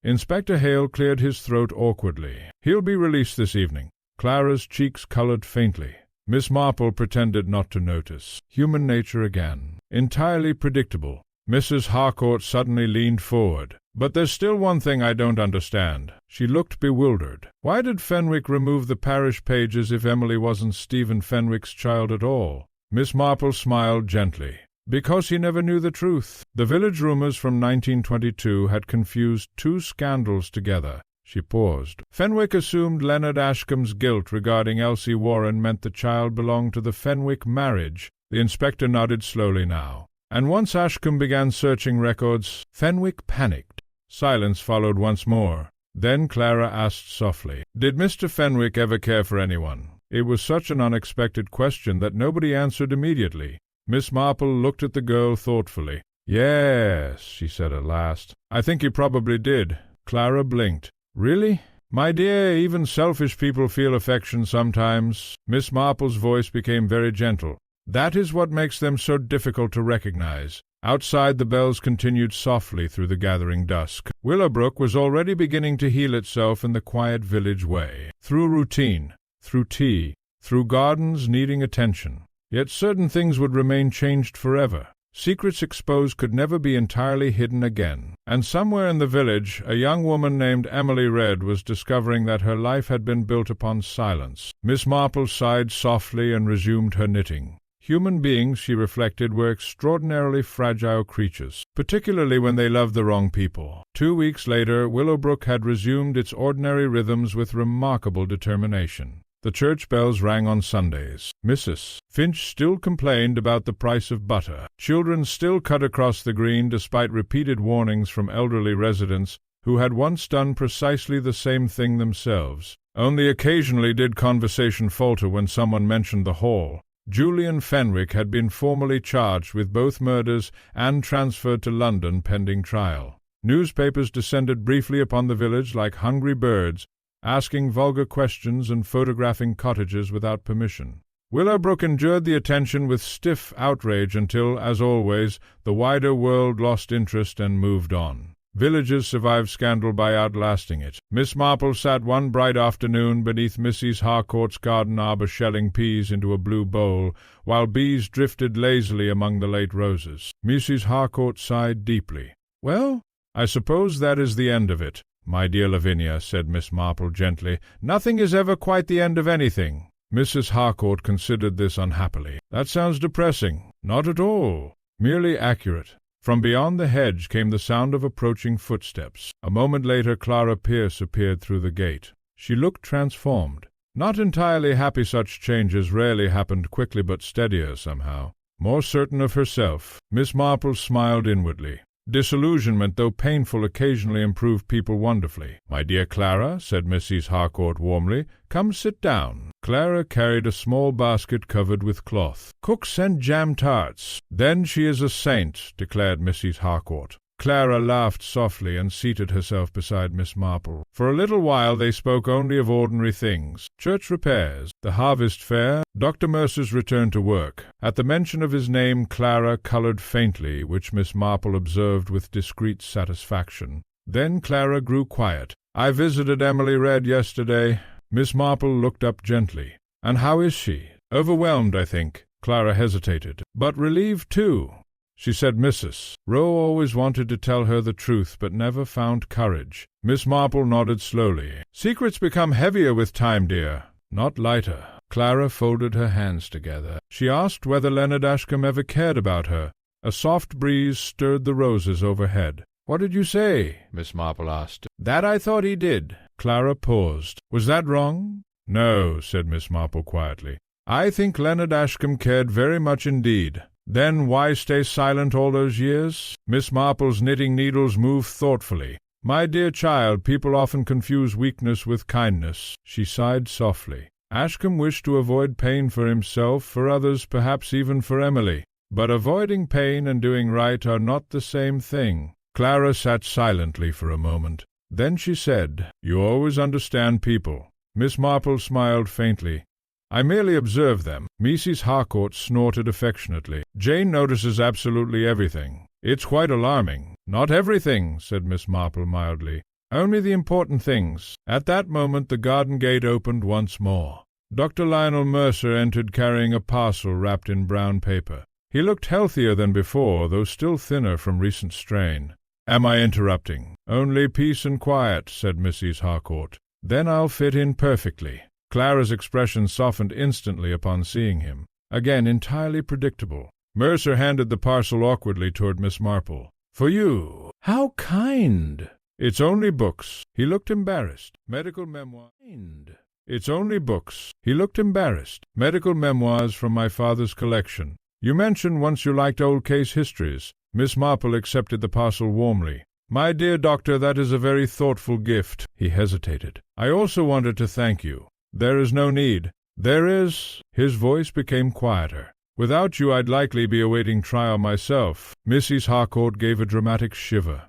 Speaker 1: Inspector Hale cleared his throat awkwardly. "He'll be released this evening." Clara's cheeks colored faintly. Miss Marple pretended not to notice. Human nature again. Entirely predictable. Mrs. Harcourt suddenly leaned forward. "But there's still one thing I don't understand." She looked bewildered. "Why did Fenwick remove the parish pages if Emily wasn't Stephen Fenwick's child at all?" Miss Marple smiled gently. "Because he never knew the truth." The village rumors from 1922 had confused two scandals together. She paused. "Fenwick assumed Leonard Ashcombe's guilt regarding Elsie Warren meant the child belonged to the Fenwick marriage." The inspector nodded slowly now. "And once Ashcombe began searching records, Fenwick panicked." Silence followed once more. Then Clara asked softly, "Did Mr. Fenwick ever care for anyone?" It was such an unexpected question that nobody answered immediately. Miss Marple looked at the girl thoughtfully. "Yes," she said at last. "I think he probably did." Clara blinked. "Really?" "My dear, even selfish people feel affection sometimes." Miss Marple's voice became very gentle. "That is what makes them so difficult to recognize." Outside, the bells continued softly through the gathering dusk. Willowbrook was already beginning to heal itself in the quiet village way. Through routine, through tea, through gardens needing attention. Yet certain things would remain changed forever. Secrets exposed could never be entirely hidden again. And somewhere in the village, a young woman named Emily Reed was discovering that her life had been built upon silence. Miss Marple sighed softly and resumed her knitting. Human beings, she reflected, were extraordinarily fragile creatures, particularly when they loved the wrong people. 2 weeks later, Willowbrook had resumed its ordinary rhythms with remarkable determination. The church bells rang on Sundays. Mrs. Finch still complained about the price of butter. Children still cut across the green despite repeated warnings from elderly residents who had once done precisely the same thing themselves. Only occasionally did conversation falter when someone mentioned the Hall. Julian Fenwick had been formally charged with both murders and transferred to London pending trial. Newspapers descended briefly upon the village like hungry birds, asking vulgar questions and photographing cottages without permission. Willowbrook endured the attention with stiff outrage until, as always, the wider world lost interest and moved on. Villages survived scandal by outlasting it. Miss Marple sat one bright afternoon beneath Mrs. Harcourt's garden arbor shelling peas into a blue bowl, while bees drifted lazily among the late roses. Mrs. Harcourt sighed deeply. "Well, I suppose that is the end of it, my dear Lavinia," said Miss Marple gently. "Nothing is ever quite the end of anything." Mrs. Harcourt considered this unhappily. "That sounds depressing." "Not at all. Merely accurate." From beyond the hedge came the sound of approaching footsteps. A moment later Clara Pierce appeared through the gate. She looked transformed. Not entirely happy, such changes rarely happened quickly, but steadier somehow. More certain of herself. Miss Marple smiled inwardly. Disillusionment, though painful, occasionally improved people wonderfully. "My dear Clara," said Mrs. Harcourt warmly, "come sit down." Clara carried a small basket covered with cloth. "Cook sent jam tarts." "Then she is a saint," declared Mrs. Harcourt. Clara laughed softly and seated herself beside Miss Marple. For a little while they spoke only of ordinary things. Church repairs, the harvest fair, Dr. Mercer's return to work. At the mention of his name Clara coloured faintly, which Miss Marple observed with discreet satisfaction. Then Clara grew quiet. "I visited Emily Red yesterday." Miss Marple looked up gently. "And how is she?" "Overwhelmed, I think." Clara hesitated. "But relieved, too." She said Mrs. Rowe always wanted to tell her the truth, but never found courage. Miss Marple nodded slowly. "Secrets become heavier with time, dear, not lighter." Clara folded her hands together. She asked whether Leonard Ashcombe ever cared about her. A soft breeze stirred the roses overhead. "What did you say?" Miss Marple asked. "That I thought he did." Clara paused. "Was that wrong?" "No," said Miss Marple quietly. "I think Leonard Ashcombe cared very much indeed." "Then why stay silent all those years?" Miss Marple's knitting needles moved thoughtfully. "My dear child, people often confuse weakness with kindness." She sighed softly. Ashcombe wished to avoid pain for himself, for others, perhaps even for Emily. But avoiding pain and doing right are not the same thing. Clara sat silently for a moment. Then she said, "You always understand people." Miss Marple smiled faintly. "I merely observe them." Mrs. Harcourt snorted affectionately. "Jane notices absolutely everything. It's quite alarming." "Not everything," said Miss Marple mildly. "Only the important things." At that moment the garden gate opened once more. Dr. Lionel Mercer entered carrying a parcel wrapped in brown paper. He looked healthier than before, though still thinner from recent strain. "Am I interrupting?" "Only peace and quiet," said Mrs. Harcourt. "Then I'll fit in perfectly." Clara's expression softened instantly upon seeing him. Again entirely predictable. Mercer handed the parcel awkwardly toward Miss Marple. "For you." "How kind." "It's only books." He looked embarrassed. "Medical memoirs." "It's only books." He looked embarrassed. "Medical memoirs from my father's collection. You mentioned once you liked old case histories." Miss Marple accepted the parcel warmly. "My dear doctor, that is a very thoughtful gift." He hesitated. "I also wanted to thank you." "There is no need." "There is." His voice became quieter. "Without you I'd likely be awaiting trial myself." Mrs. Harcourt gave a dramatic shiver.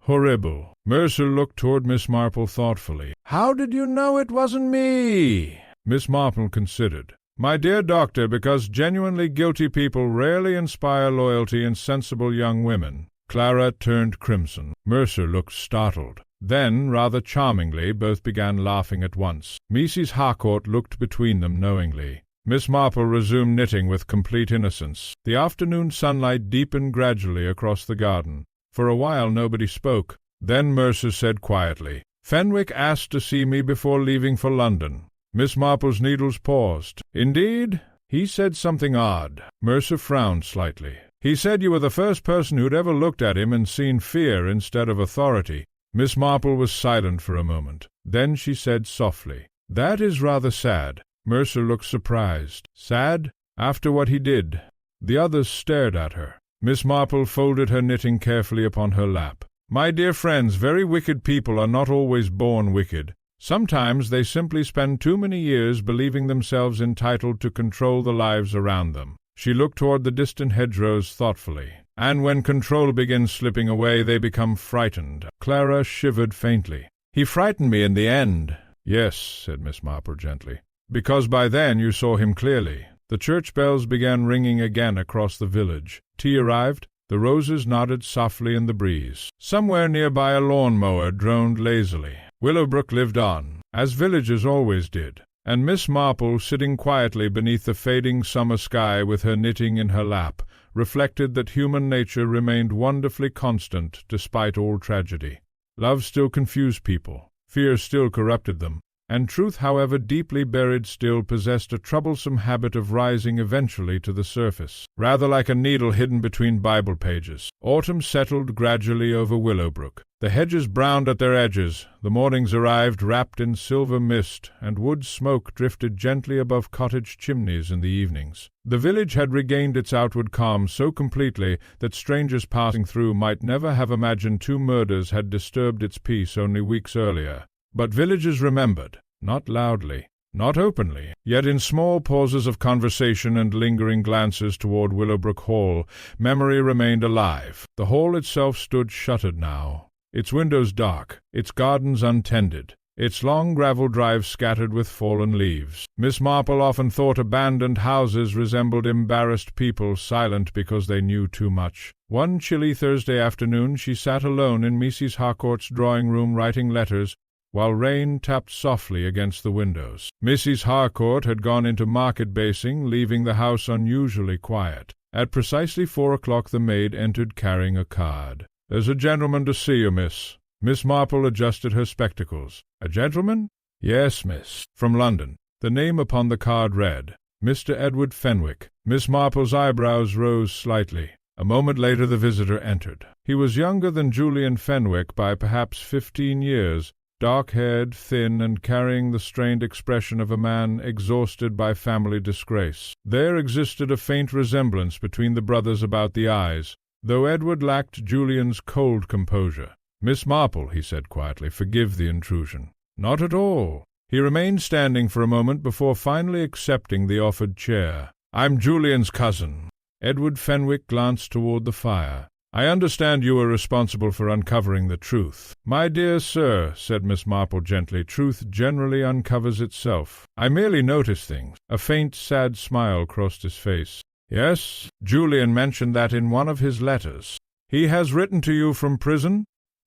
Speaker 1: "Horrible." Mercer looked toward Miss Marple thoughtfully. "How did you know it wasn't me?" Miss Marple considered. "My dear doctor, because genuinely guilty people rarely inspire loyalty in sensible young women." Clara turned crimson. Mercer looked startled. Then, rather charmingly, both began laughing at once. Mrs. Harcourt looked between them knowingly. Miss Marple resumed knitting with complete innocence. The afternoon sunlight deepened gradually across the garden. For a while nobody spoke. Then Mercer said quietly, "Fenwick asked to see me before leaving for London." Miss Marple's needles paused. "Indeed?" "He said something odd." Mercer frowned slightly. "He said you were the first person who'd ever looked at him and seen fear instead of authority." Miss Marple was silent for a moment. Then she said softly, "That is rather sad." Mercer looked surprised. "Sad? After what he did?" The others stared at her. Miss Marple folded her knitting carefully upon her lap. "My dear friends, very wicked people are not always born wicked. Sometimes they simply spend too many years believing themselves entitled to control the lives around them. She looked toward the distant hedgerows thoughtfully. And when control begins slipping away, they become frightened. Clara shivered faintly. "He frightened me in the end." "Yes," said Miss Marple gently, "because by then you saw him clearly." The church bells began ringing again across the village. Tea arrived. The roses nodded softly in the breeze. Somewhere nearby a lawn-mower droned lazily. Willowbrook lived on, as villages always did, and Miss Marple, sitting quietly beneath the fading summer sky with her knitting in her lap, reflected that human nature remained wonderfully constant despite all tragedy. Love still confused people, fear still corrupted them, and truth, however deeply buried, still possessed a troublesome habit of rising eventually to the surface, rather like a needle hidden between Bible pages. Autumn settled gradually over Willowbrook. The hedges browned at their edges, the mornings arrived wrapped in silver mist, and wood smoke drifted gently above cottage chimneys in the evenings. The village had regained its outward calm so completely that strangers passing through might never have imagined two murders had disturbed its peace only weeks earlier. But villagers remembered, not loudly, not openly, yet in small pauses of conversation and lingering glances toward Willowbrook Hall, memory remained alive. The hall itself stood shuttered now, its windows dark, its gardens untended, its long gravel drive scattered with fallen leaves. Miss Marple often thought abandoned houses resembled embarrassed people silent because they knew too much. One chilly Thursday afternoon she sat alone in Mrs. Harcourt's drawing-room writing letters, while rain tapped softly against the windows. Mrs. Harcourt had gone into market basing, leaving the house unusually quiet. At precisely 4 o'clock the maid entered carrying a card. "There's a gentleman to see you, miss." Miss Marple adjusted her spectacles. "A gentleman?" "Yes, miss. From London." The name upon the card read, "Mr. Edward Fenwick." Miss Marple's eyebrows rose slightly. A moment later the visitor entered. He was younger than Julian Fenwick by perhaps 15 years, dark-haired, thin, and carrying the strained expression of a man exhausted by family disgrace. There existed a faint resemblance between the brothers about the eyes, though Edward lacked Julian's cold composure. "Miss Marple," he said quietly, "forgive the intrusion." "Not at all." He remained standing for a moment before finally accepting the offered chair. "I'm Julian's cousin." Edward Fenwick glanced toward the fire. "I understand you are responsible for uncovering the truth." "My dear sir," said Miss Marple gently, "truth generally uncovers itself. I merely notice things." A faint, sad smile crossed his face. "Yes, Julian mentioned that in one of his letters. He has written to you from prison?"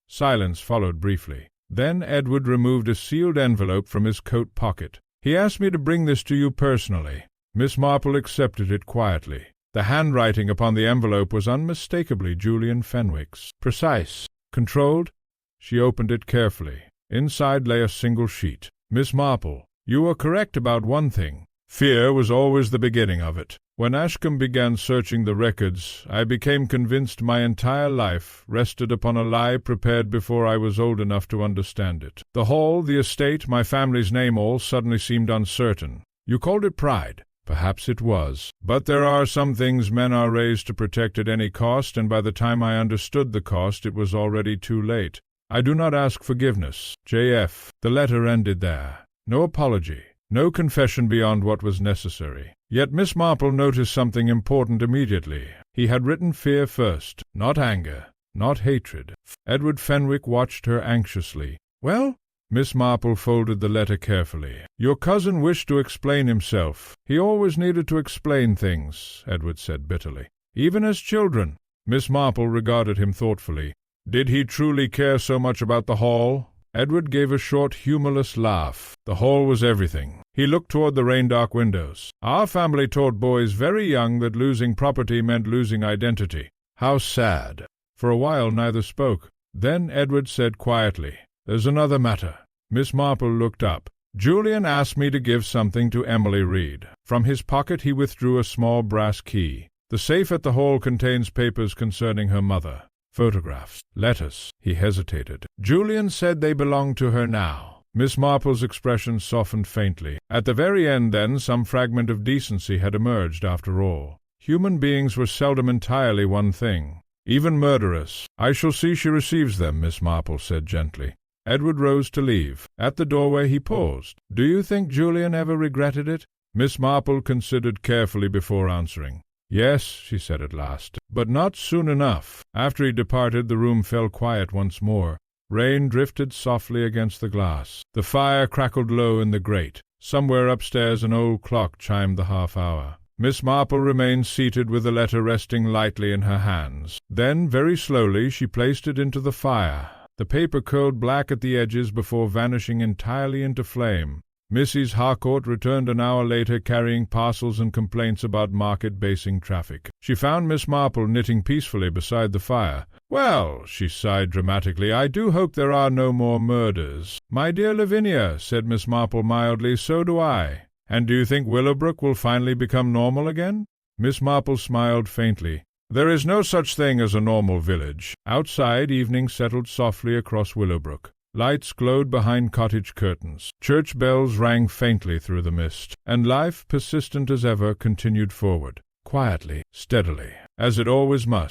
Speaker 1: Silence followed briefly. Then Edward removed a sealed envelope from his coat pocket. "He asked me to bring this to you personally." Miss Marple accepted it quietly. The handwriting upon the envelope was unmistakably Julian Fenwick's. Precise, controlled. She opened it carefully. Inside lay a single sheet. "Miss Marple, you are correct about one thing. Fear was always the beginning of it. When Ashcombe began searching the records, I became convinced my entire life rested upon a lie prepared before I was old enough to understand it. The hall, the estate, my family's name all suddenly seemed uncertain. You called it pride. Perhaps it was. But there are some things men are raised to protect at any cost, and by the time I understood the cost it was already too late. I do not ask forgiveness. J.F." The letter ended there. No apology, no confession beyond what was necessary. Yet Miss Marple noticed something important immediately. He had written fear first, not anger, not hatred. Edward Fenwick watched her anxiously. "Well?" Miss Marple folded the letter carefully. "Your cousin wished to explain himself. He always needed to explain things," Edward said bitterly. "Even as children." Miss Marple regarded him thoughtfully. "Did he truly care so much about the hall?" Edward gave a short, humorless laugh. "The hall was everything." He looked toward the rain-dark windows. "Our family taught boys very young that losing property meant losing identity. How sad." For a while neither spoke. Then Edward said quietly, "There's another matter." Miss Marple looked up. "Julian asked me to give something to Emily Reed." From his pocket he withdrew a small brass key. "The safe at the hall contains papers concerning her mother. Photographs, letters." He hesitated. "Julian said they belong to her now." Miss Marple's expression softened faintly. At the very end, then, some fragment of decency had emerged after all. Human beings were seldom entirely one thing. Even murderous. "I shall see she receives them," Miss Marple said gently. Edward rose to leave. At the doorway he paused. "Do you think Julian ever regretted it?" Miss Marple considered carefully before answering. "Yes," she said at last, "but not soon enough." After he departed, the room fell quiet once more. Rain drifted softly against the glass. The fire crackled low in the grate. Somewhere upstairs an old clock chimed the half-hour. Miss Marple remained seated with the letter resting lightly in her hands. Then, very slowly, she placed it into the fire. The paper curled black at the edges before vanishing entirely into flame. Mrs. Harcourt returned an hour later carrying parcels and complaints about market-basing traffic. She found Miss Marple knitting peacefully beside the fire. "Well," she sighed dramatically, "I do hope there are no more murders." "My dear Lavinia," said Miss Marple mildly, "so do I. And do you think Willowbrook will finally become normal again?" Miss Marple smiled faintly. "There is no such thing as a normal village." Outside, evening settled softly across Willowbrook. Lights glowed behind cottage curtains. Church bells rang faintly through the mist, and life, persistent as ever, continued forward, quietly, steadily, as it always must.